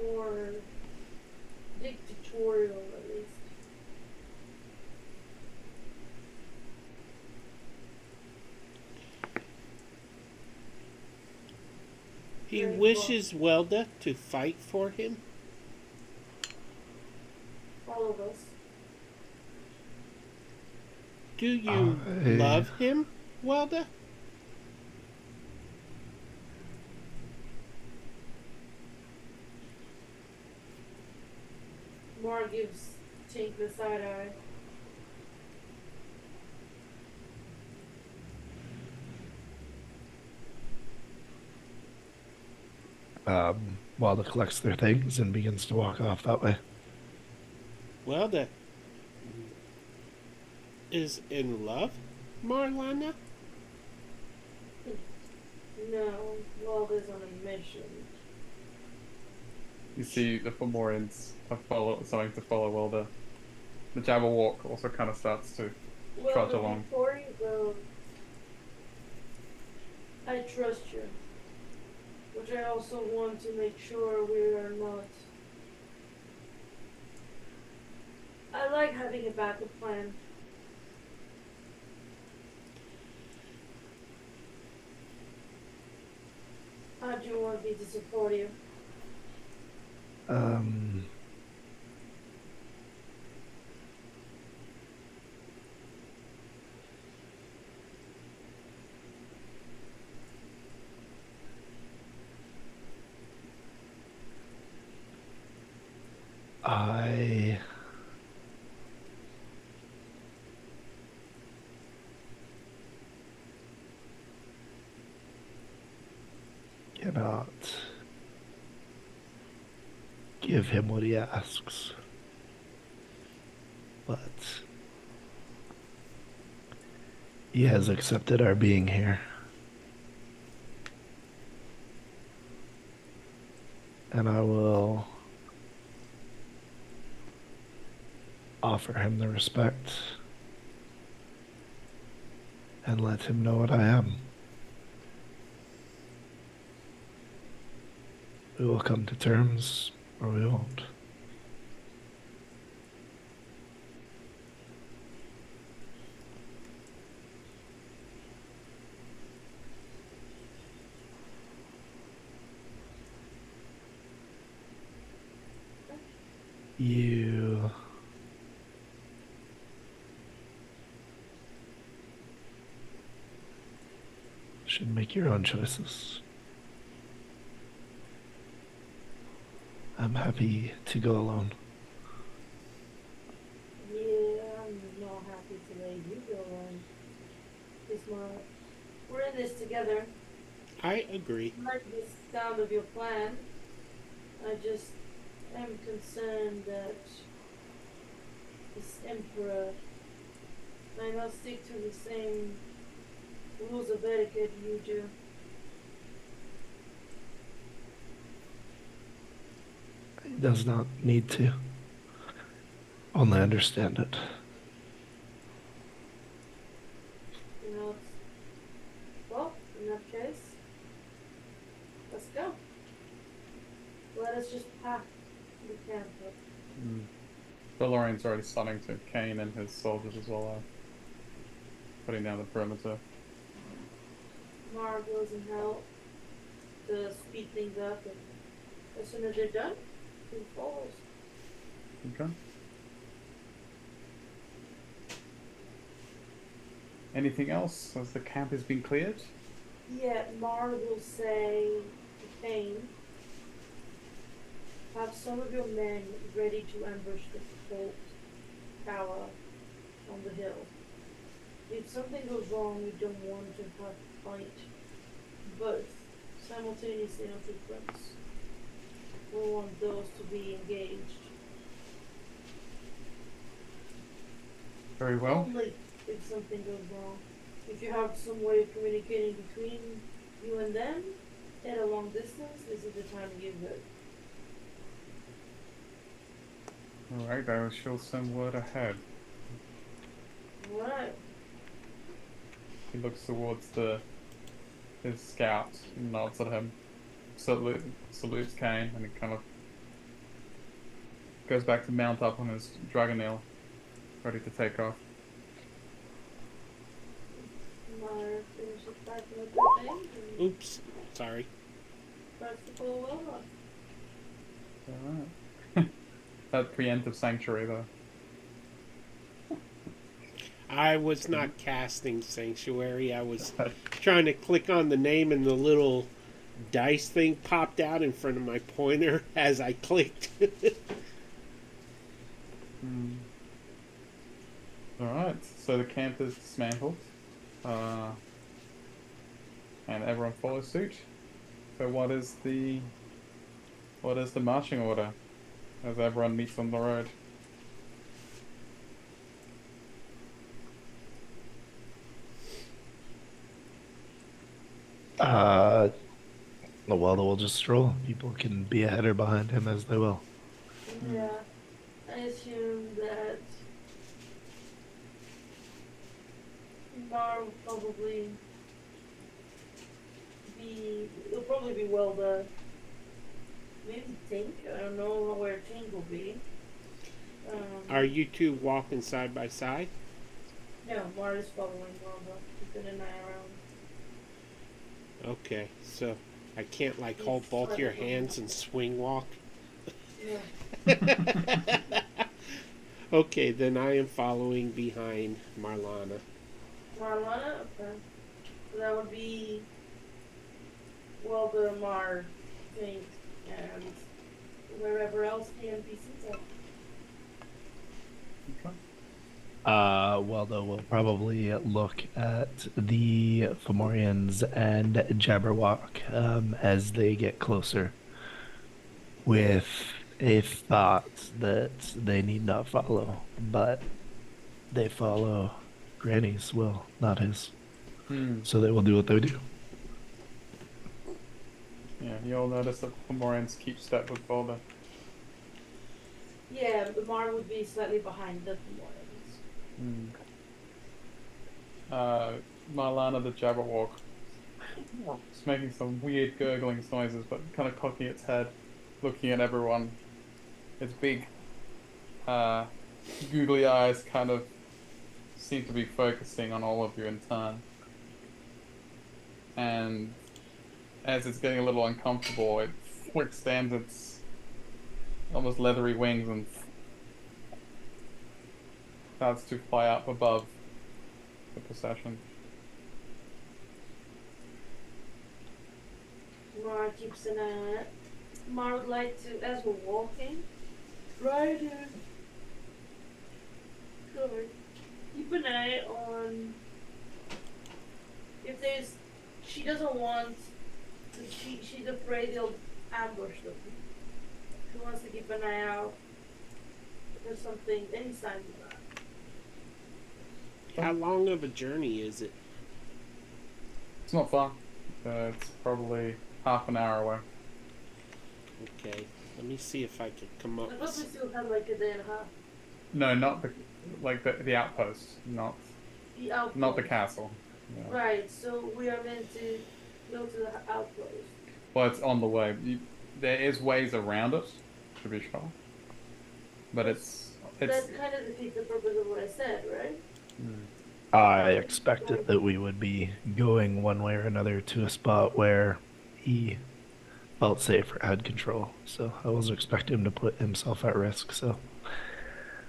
Or dictatorial, at least. He Very wishes Welda to fight for him. All of us. Do you love him, Welda? Mara gives Tink the side eye. Wilder collects their things and begins to walk off that way. Welda is in love, Marlana? No, Walder's on a mission. You see the Fomorians starting to follow Wilder. The Jabberwock also kind of starts to trudge along. Before you go, I trust you. But I also want to make sure we are not. I like having a backup plan. How do you want me to support you? not give him what he asks. But he has accepted our being here. And I will offer him the respect and let him know what I am. We will come to terms, or we won't. You should make your own choices. I'm happy to go alone. Yeah, I'm not happy to let you go on. It's not. We're in this together. I agree. I like the sound of your plan. I just am concerned that this emperor may not stick to the same rules of etiquette you do. He does not need to. Only understand it. You know, well, in that case, let's go. Let us just pack the camp up. Valorian's already starting to cane in his soldiers as well, putting down the perimeter. Mara goes and help to speed things up, and as soon as they're done, he follows. Okay. Anything else as the camp has been cleared? Yeah, Mara will say to Kane, have some of your men ready to ambush the fort tower on the hill. If something goes wrong, we don't want to have to fight both simultaneously on two fronts. We want those to be engaged. Very well. Only if something goes wrong. If you have some way of communicating between you and them at a long distance, this is the time to give it. Alright, I shall send word ahead. Alright. He looks towards his scout, nods at him, salutes Kane, and he kind of goes back to mount up on his dragoneel, ready to take off. Mara finishes packing up her things and Oops. Sorry. starts to pull well off. Alright. That preemptive sanctuary, though. I was not casting Sanctuary. I was trying to click on the name, and the little dice thing popped out in front of my pointer as I clicked. Alright, so the camp is dismantled. And everyone follows suit. So what is the marching order as everyone meets on the road? Well, we'll just stroll. People can be ahead or behind him as they will. Yeah. I assume that Mara will probably it'll probably be well done. Maybe Tink, I don't know where Tink will be. Are you two walking side by side? No, Mara's following Wanda, keeping an eye around. Okay, so I can't hold both your hands and swing walk. Yeah. Okay, then I am following behind Marlana. Marlana? Okay. So that would be Welda, Mar, Tink, and wherever else the NPCs are. Okay. Waldo will probably look at the Fomorians and Jabberwock as they get closer with a thought that they need not follow, but they follow Granny's will, not his. Hmm. So they will do what they do. Yeah, you'll notice that Fomorians keep step with Boulder. Yeah, the Mar would be slightly behind the Morons. Hmm. Marlana the Jabberwock is making some weird gurgling noises, but kind of cocking its head, looking at everyone. Its big, uh, googly eyes kind of seem to be focusing on all of you in turn. And as it's getting a little uncomfortable, it extends its almost leathery wings and starts to fly up above the procession. Mar keeps an eye. Mar would like to, as we're walking, right here. Sorry. Keep an eye on if there's. She doesn't want. She's afraid they'll ambush them. She wants to keep an eye out if there's something, any signs of that. How long of a journey is it? It's not far. It's probably half an hour away. Okay, let me see if I can come up I with thought we some. still had like a day and a half. No, not the outpost, not The outpost. not the castle. Yeah. Right, so we are meant to go to the outpost. Well, it's on the way. There is ways around it, to be sure, but it's That kind of defeats the purpose of what I said, right? I expected that we would be going one way or another to a spot where he felt safe or had control. So I wasn't expecting him to put himself at risk. So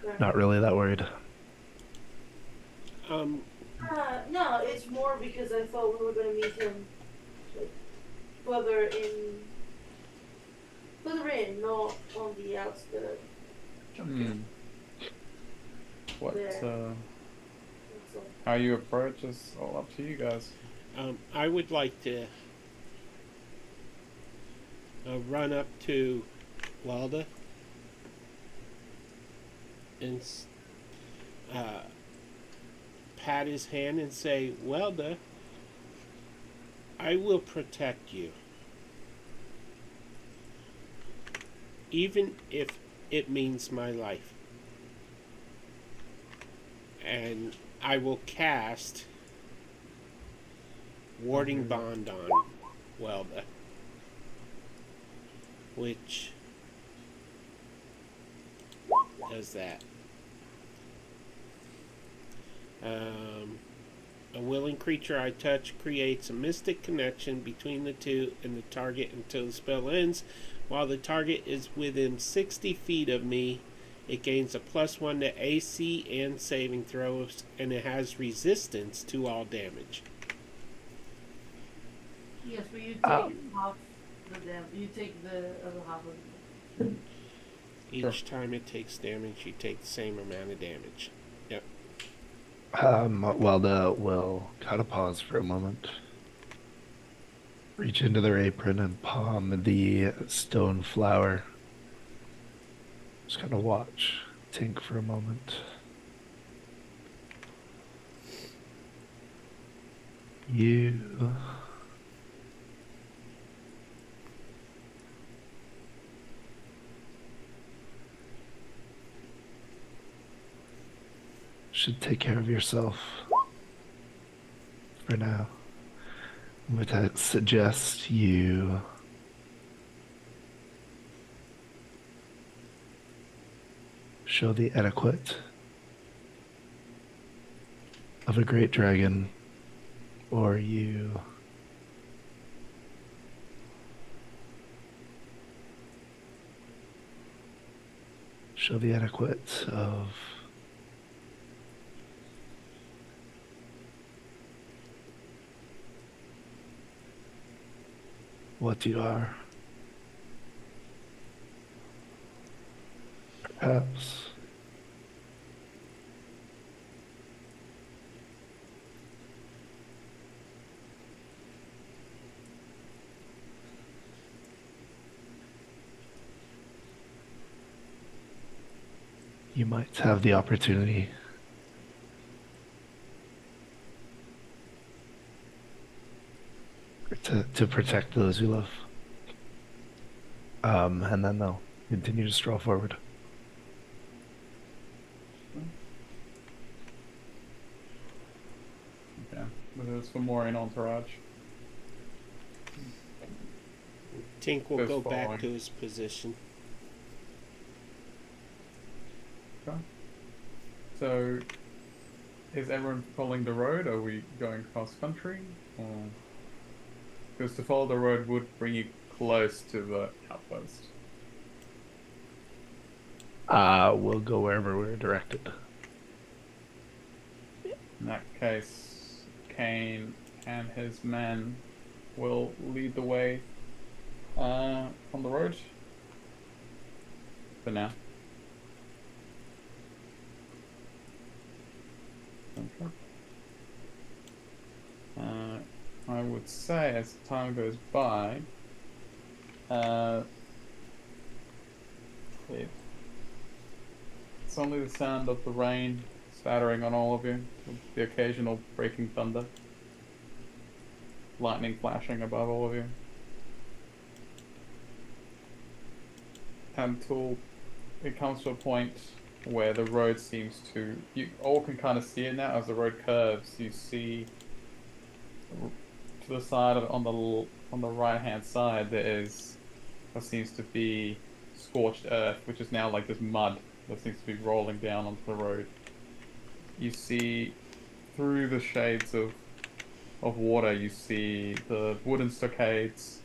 Right. not really that worried. No, it's more because I thought we were going to meet him like, further in, not on the outskirts. What There. So, how you approach is all up to you guys. I would like to run up to Walda and pat his hand and say, Welda, I will protect you. Even if it means my life. And I will cast Warding Bond on Welda. Which does that. A willing creature I touch creates a mystic connection between the two and the target until the spell ends. While the target is within 60 feet of me, it gains a +1 to AC and saving throws, and it has resistance to all damage. yes, but you take half the damage. You take the other half of it. Each time it takes damage, you take the same amount of damage. Yep. Welda will kind of pause for a moment, reach into their apron and palm the stone flower. Just kind of watch Tink for a moment. You should take care of yourself for now. Would I suggest you show the etiquette of a great dragon, or you show the etiquette of what you are. Perhaps you might have the opportunity to protect those you love. And then they'll continue to stroll forward. Okay. There's some more in entourage. Tink will Goes go following. back to his position. Okay. So, is everyone following the road? Are we going cross country? Because to follow the road would bring you close to the outpost. We'll go wherever we're directed. In that case, Kane and his men will lead the way on the road. For now. Okay. I would say as time goes by, it's only the sound of the rain spattering on all of you, with the occasional breaking thunder, lightning flashing above all of you, until it comes to a point where the road seems to, you all can kind of see it now as the road curves. You see to the side of, on the right hand side there is what seems to be scorched earth, which is now like this mud that seems to be rolling down onto the road. You see through the shades of water, you see the wooden stockades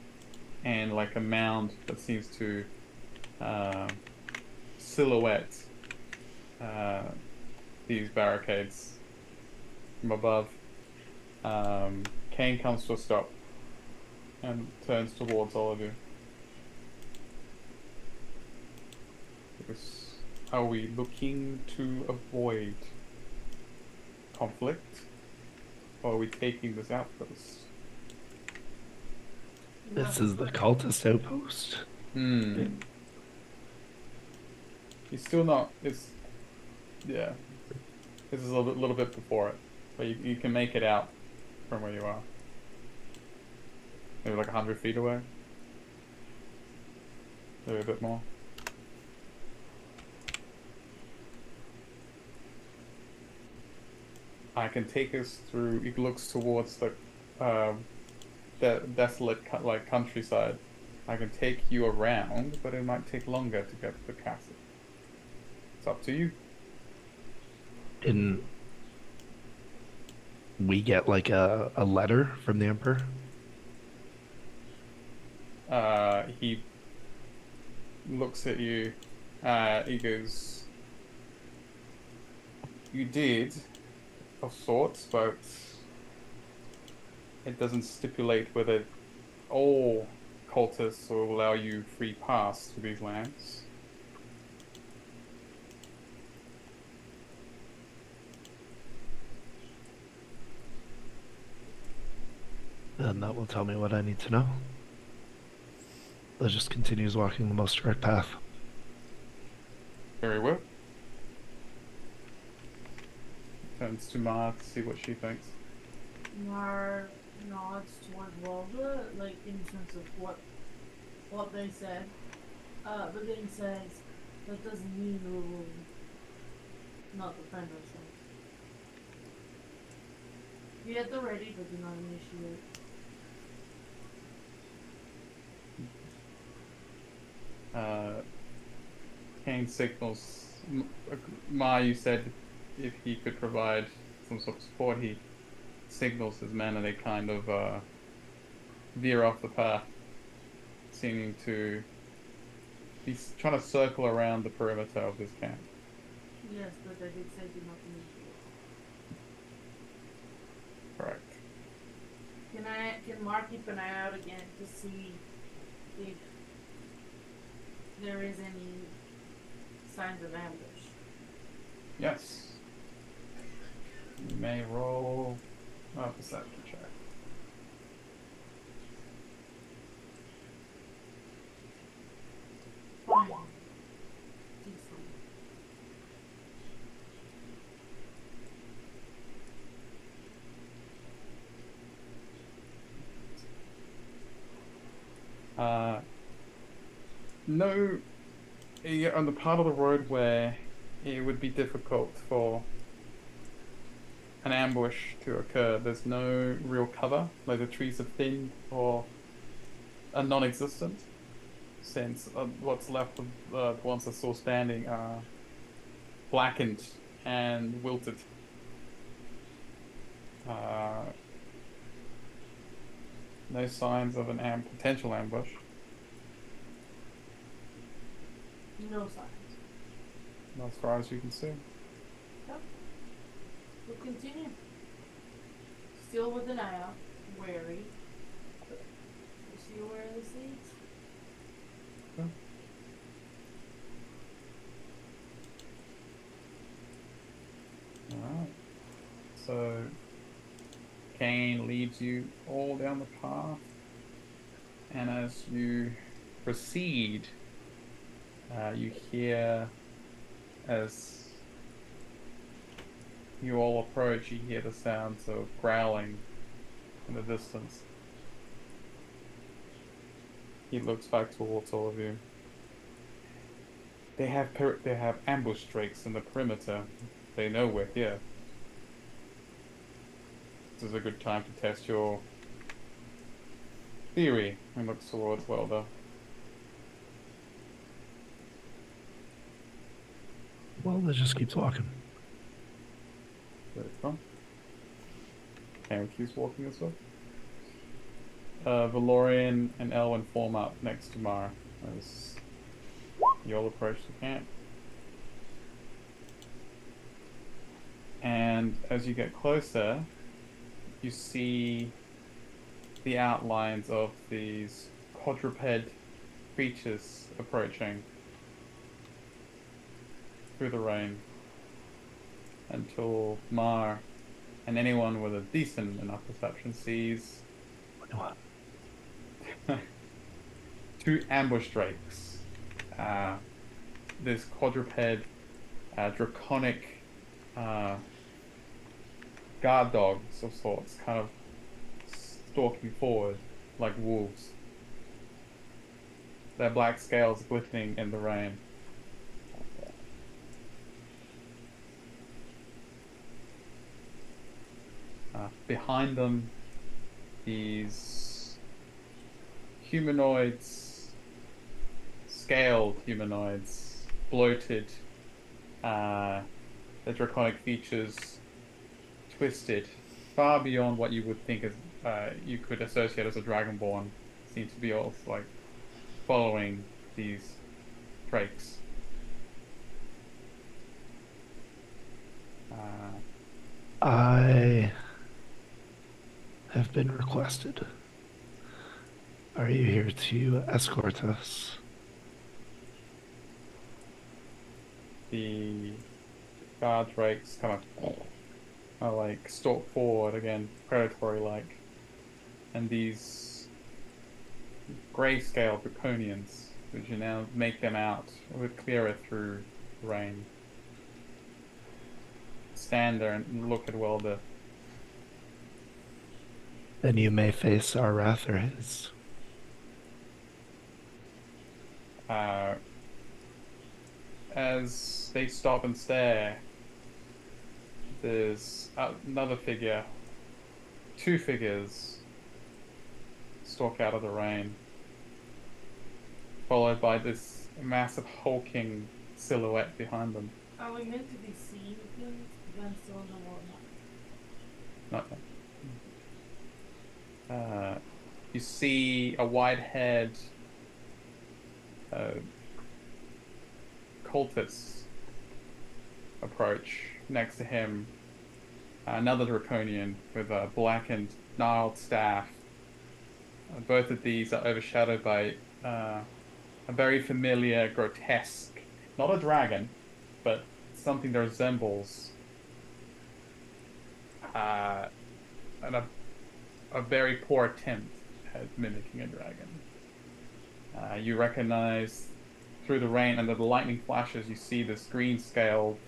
and like a mound that seems to silhouette these barricades from above. Kane comes to a stop and turns towards all of you. Because are we looking to avoid conflict, or are we taking this outpost? This is the cultist outpost. You're still not. It's yeah. This is a little bit before it, but you can make it out from where you are. Maybe like 100 feet away. Maybe a bit more. I can take us through. It looks towards the desolate like countryside. I can take you around, but it might take longer to get to the castle. It's up to you. Didn't we get like a letter from the Emperor? He looks at you. He goes, "You did, of sorts, but it doesn't stipulate whether all cultists will allow you free pass to these lands." Then that will tell me what I need to know. That just continues walking the most direct path. Very well. Turns to Ma to see what she thinks. Mar nods towards Walda, like in terms of what they said. But then says that doesn't mean we will not defend ourselves. Be at the ready, but do not initiate. Kane signals. Ma, you said if he could provide some sort of support, he signals his men and they kind of veer off the path, seeming to be trying to circle around the perimeter of this camp. Yes, but I did say do not initiate. Correct. Can Mark keep an eye out again to see if there is any signs of ambush? Yes. You may roll a perception check. Fine. Decent. no, you're on the part of the road where it would be difficult for an ambush to occur. There's no real cover, like the trees are thin or are non-existent, since what's left of the ones that still standing are blackened and wilted. Uh, no signs of an potential ambush. No signs. Not as far as you can see. Yep. We'll continue. Still with an eye out. Wary. You see where this leads? Alright. So Kane leads you all down the path, and as you proceed, you hear, as you all approach, you hear the sounds of growling in the distance. He looks back towards all of you. They have ambush drakes in the perimeter. They know we're here. This is a good time to test your theory. And looks towards Welder. Well, let's just keep walking. There it's gone. Cameron keeps walking as well. Valorian and Elwyn form up next to Mara as you all approach the camp. And as you get closer, you see the outlines of these quadruped creatures approaching through the rain until Mar and anyone with a decent enough perception sees two ambush drakes. This quadruped draconic guard dogs of sorts, kind of stalking forward like wolves. Their black scales glistening in the rain. Behind them, these humanoids, scaled humanoids, bloated, their draconic features twisted, far beyond what you would think as you could associate as a dragonborn. Seem to be all like following these drakes. I have been requested. Are you here to escort us? The guard drakes kind of are like stalk forward again, predatory-like, and these grayscale draconians, which you now make them out a bit clearer through the rain, stand there and look at Welder. Then you may face our wrath or his. As they stop and stare, there's another figure, two figures stalk out of the rain, followed by this massive hulking silhouette behind them. Are we meant to be seeing things? Then still in the world. Not yet. You see a wide-haired cultist approach. Next to him, another draconian with a blackened, gnarled staff. Both of these are overshadowed by a very familiar, grotesque, not a dragon, but something that resembles and a very poor attempt at mimicking a dragon. You recognize through the rain under the lightning flashes, you see this green-scaled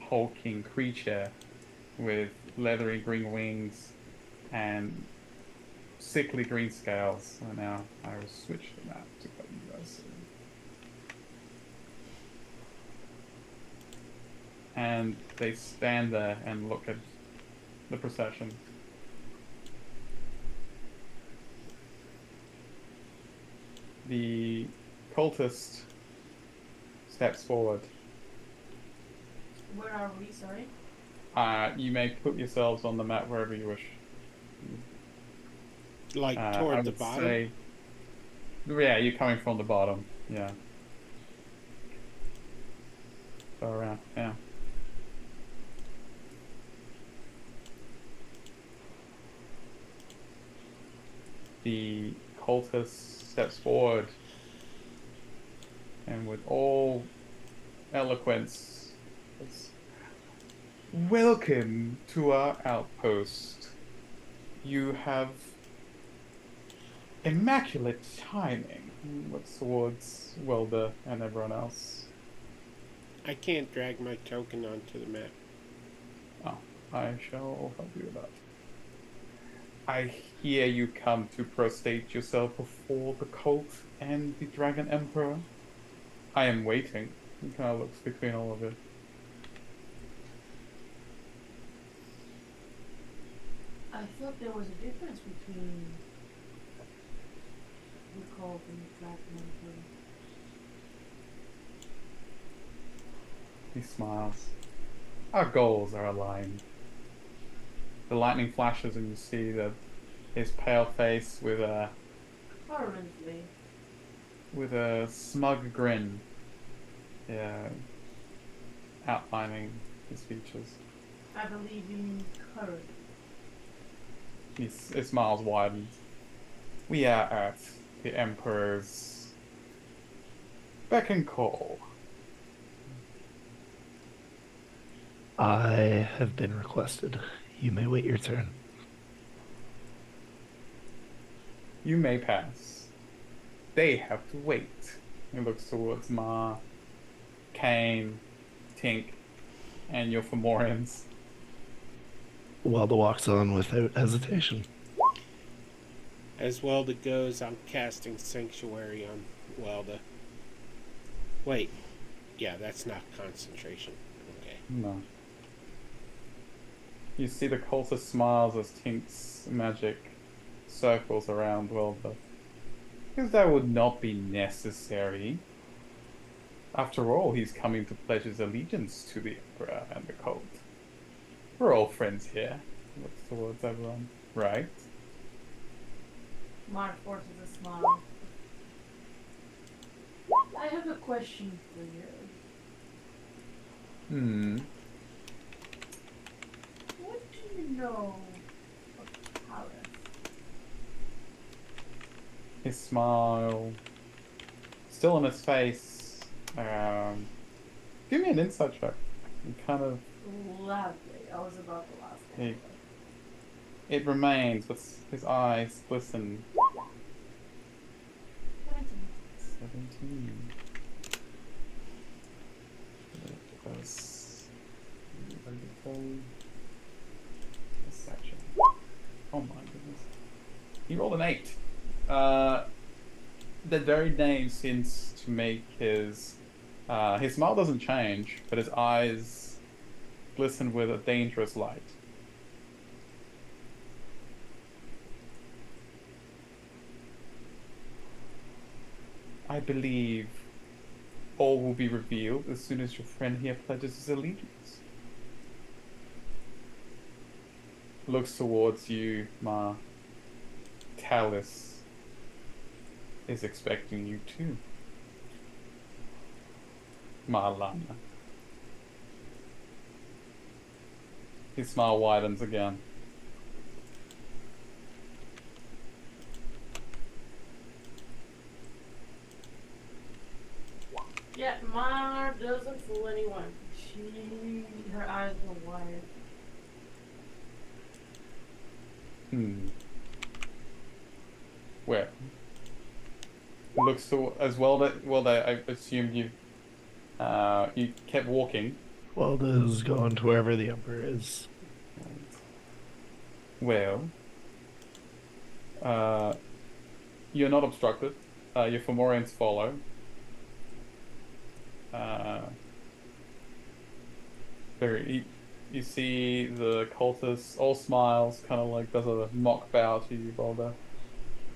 hulking creature with leathery green wings and sickly green scales. And now I will switch the map to what you guys see. And they stand there and look at the procession. The cultist steps forward. Where are we? Sorry. You may put yourselves on the map wherever you wish. Like I toward would the bottom. say, yeah, you're coming from the bottom. Yeah. So around, yeah. The cultist steps forward and with all eloquence says, "Welcome to our outpost. You have immaculate timing." Looks towards Welder and everyone else. I can't drag my token onto the map. Oh, I shall help you with that. I hear you come to prostrate yourself before the cult and the Dragon Emperor. I am waiting. He kind of looks between all of it. I thought there was a difference between the cult and the Dragon Emperor. He smiles. Our goals are aligned. The lightning flashes and you see that his pale face with Currently. a smug grin, outlining his features. I believe in current. His smiles widen. We are at the Emperor's beck and call. I have been requested. You may wait your turn. You may pass. They have to wait. He looks towards Ma, Kane, Tink, and your Fomorians. Welda walks on without hesitation. As Welda goes, I'm casting Sanctuary on Welda. Wait. Yeah, that's not concentration. Okay. No. You see the cultist smiles as Tink's magic circles around Welda. Because that would not be necessary. After all, he's coming to pledge his allegiance to the Emperor and the cult. We're all friends here. Looks towards everyone. Right? Mark forces a smile. I have a question for you. What do you know of Paris? His smile still on his face. Give me an insight check. You kind of Lovely. I was about to ask that. Hey. It remains, but his eyes glisten. 17. Plus section. Oh my goodness. He rolled an 8. The very name seems to make his smile doesn't change, but his eyes glisten with a dangerous light. I believe all will be revealed as soon as your friend here pledges his allegiance. Looks towards you, Ma. Talus is expecting you too. Ma Lana. His smile widens again. Yeah, Mar doesn't fool anyone. Her eyes are wide. Where? Looks to as well that I assumed you kept walking. Welda's going to wherever the Emperor is. Well, You're not obstructed. Your Fomorians follow. You see the cultist all smiles, kind of like does a mock bow to you, Boulder.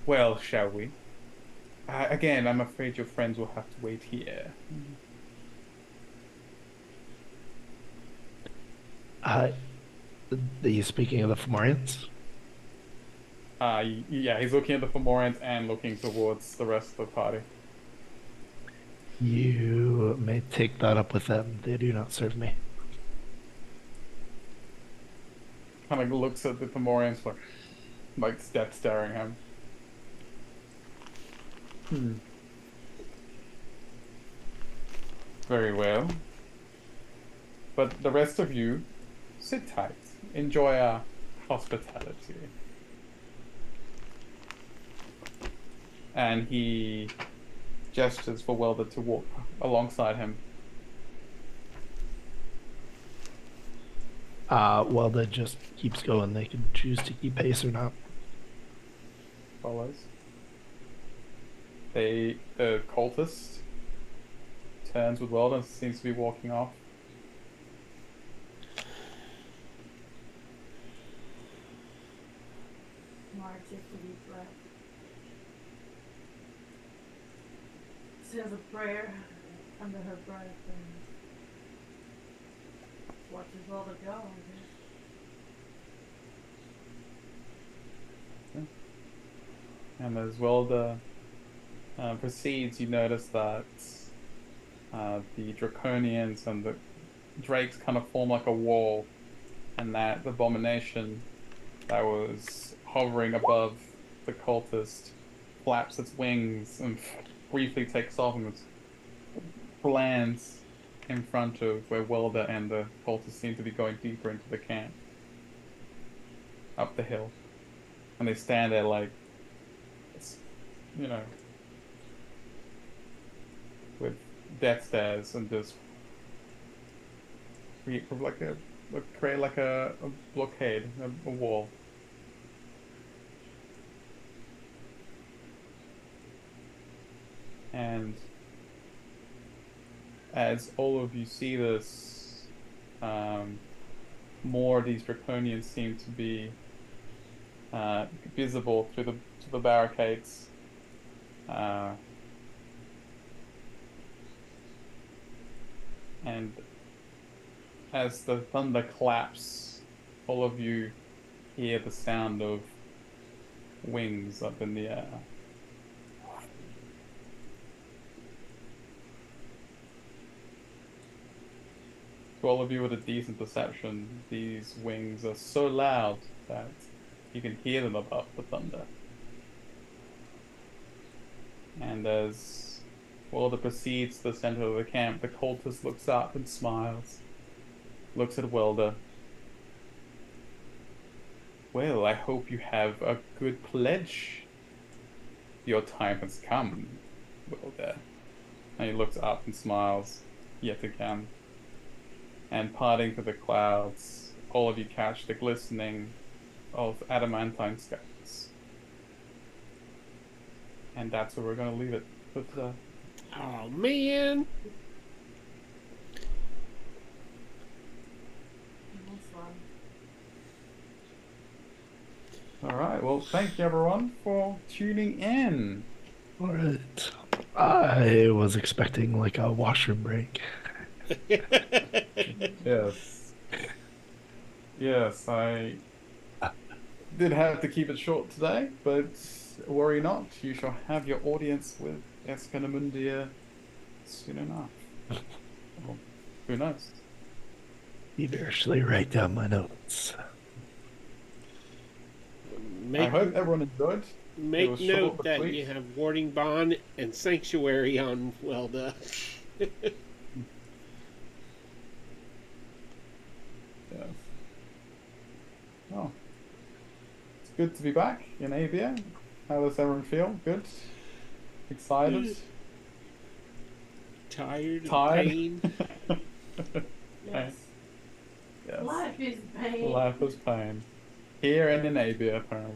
Well, shall we? Again, I'm afraid your friends will have to wait here. Are you speaking of the Fomorians? Yeah, he's looking at the Fomorians and looking towards the rest of the party. You may take that up with them. They do not serve me. Kind of looks at the Fomorians like step staring him. Very well. But the rest of you, sit tight. Enjoy our hospitality. And he gestures for Welder to walk alongside him. Well, that just keeps going. They can choose to keep pace or not. Follows. The cultist turns with Welder and seems to be walking off. Mara takes a deep breath. Says a prayer under her breath and watches all the go, I guess. And as Welder proceeds, you notice that the Draconians and the Drakes kind of form like a wall, and that the abomination that was hovering above the cultist flaps its wings and briefly takes off and lands in front of where Welder and the cultists seem to be going deeper into the camp, up the hill. And they stand there like, with death stares and just create like a blockade, a wall. And as all of you see this, more of these Draconians seem to be visible through the barricades. And as the thunder claps, all of you hear the sound of wings up in the air. To all of you with a decent perception, these wings are so loud that you can hear them above the thunder. And as Welder proceeds to the center of the camp, the cultist looks up and smiles, looks at Welder. Well, I hope you have a good pledge. Your time has come, Welder. And he looks up and smiles yet again. And parting through the clouds, all of you catch the glistening of adamantine skies. And that's where we're going to leave it for today. Oh, man. That's fun. Alright, well, thank you everyone for tuning in. All right. I was expecting like a washroom break. Yes. Yes, I did have to keep it short today, but worry not, you shall have your audience with Escanamundia soon enough. Well, who knows? Feverishly write down my notes. I hope everyone enjoyed. Make was short note but that sweet. you have Warding Bond and Sanctuary on Welda. Yeah. Oh. It's good to be back in Abeir. How does everyone feel? Good? Excited? Tired? Tired? Pain? Yes. Yes. Life is pain. Life is pain. Here and in Abeir, apparently.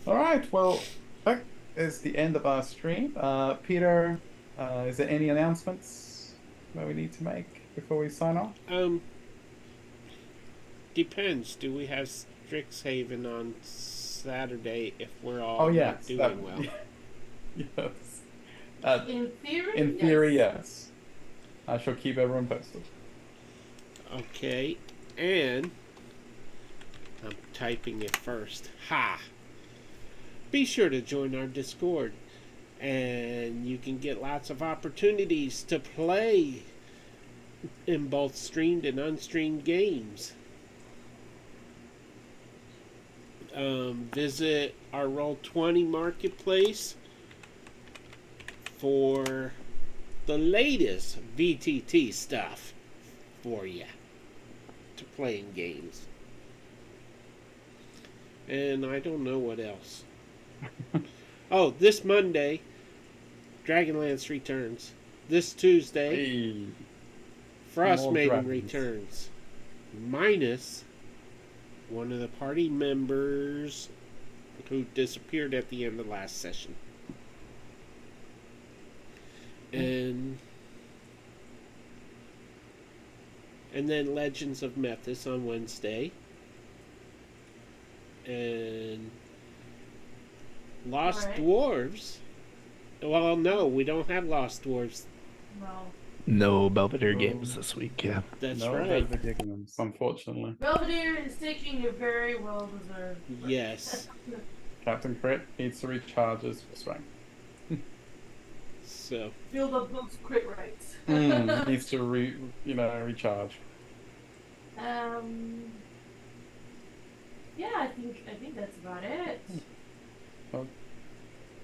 All right. Well, that is the end of our stream. Peter, is there any announcements that we need to make before we sign off? Depends. Do we have Strixhaven on Saturday if we're all Oh not yes, that doing well? yes. In In theory, yes. yes. I shall keep everyone posted. Okay, and I'm typing it first. Ha! Be sure to join our Discord, and you can get lots of opportunities to play in both streamed and unstreamed games. Visit our Roll20 marketplace for the latest VTT stuff for you to play in games. And I don't know what else. Oh, this Monday, Dragonlance returns. This Tuesday, Hey, Frost more Maiden dragons. returns. Minus one of the party members who disappeared at the end of last session. And then Legends of Methus on Wednesday. And Lost Alright. Dwarves. Well, no, we don't have Lost Dwarves. No. No Belvedere Oh. games this week. Yeah. That's No right. Belvedere games, unfortunately. Belvedere is taking a very well deserved break. Yes. Captain Crit needs to recharge his strength. So, Build up those crit rates. Needs to recharge. Yeah, I think that's about it. So,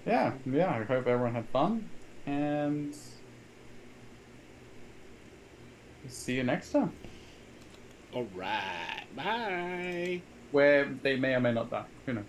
yeah. I hope everyone had fun, and see you next time, alright. Bye. where they may or may not die. Who knows?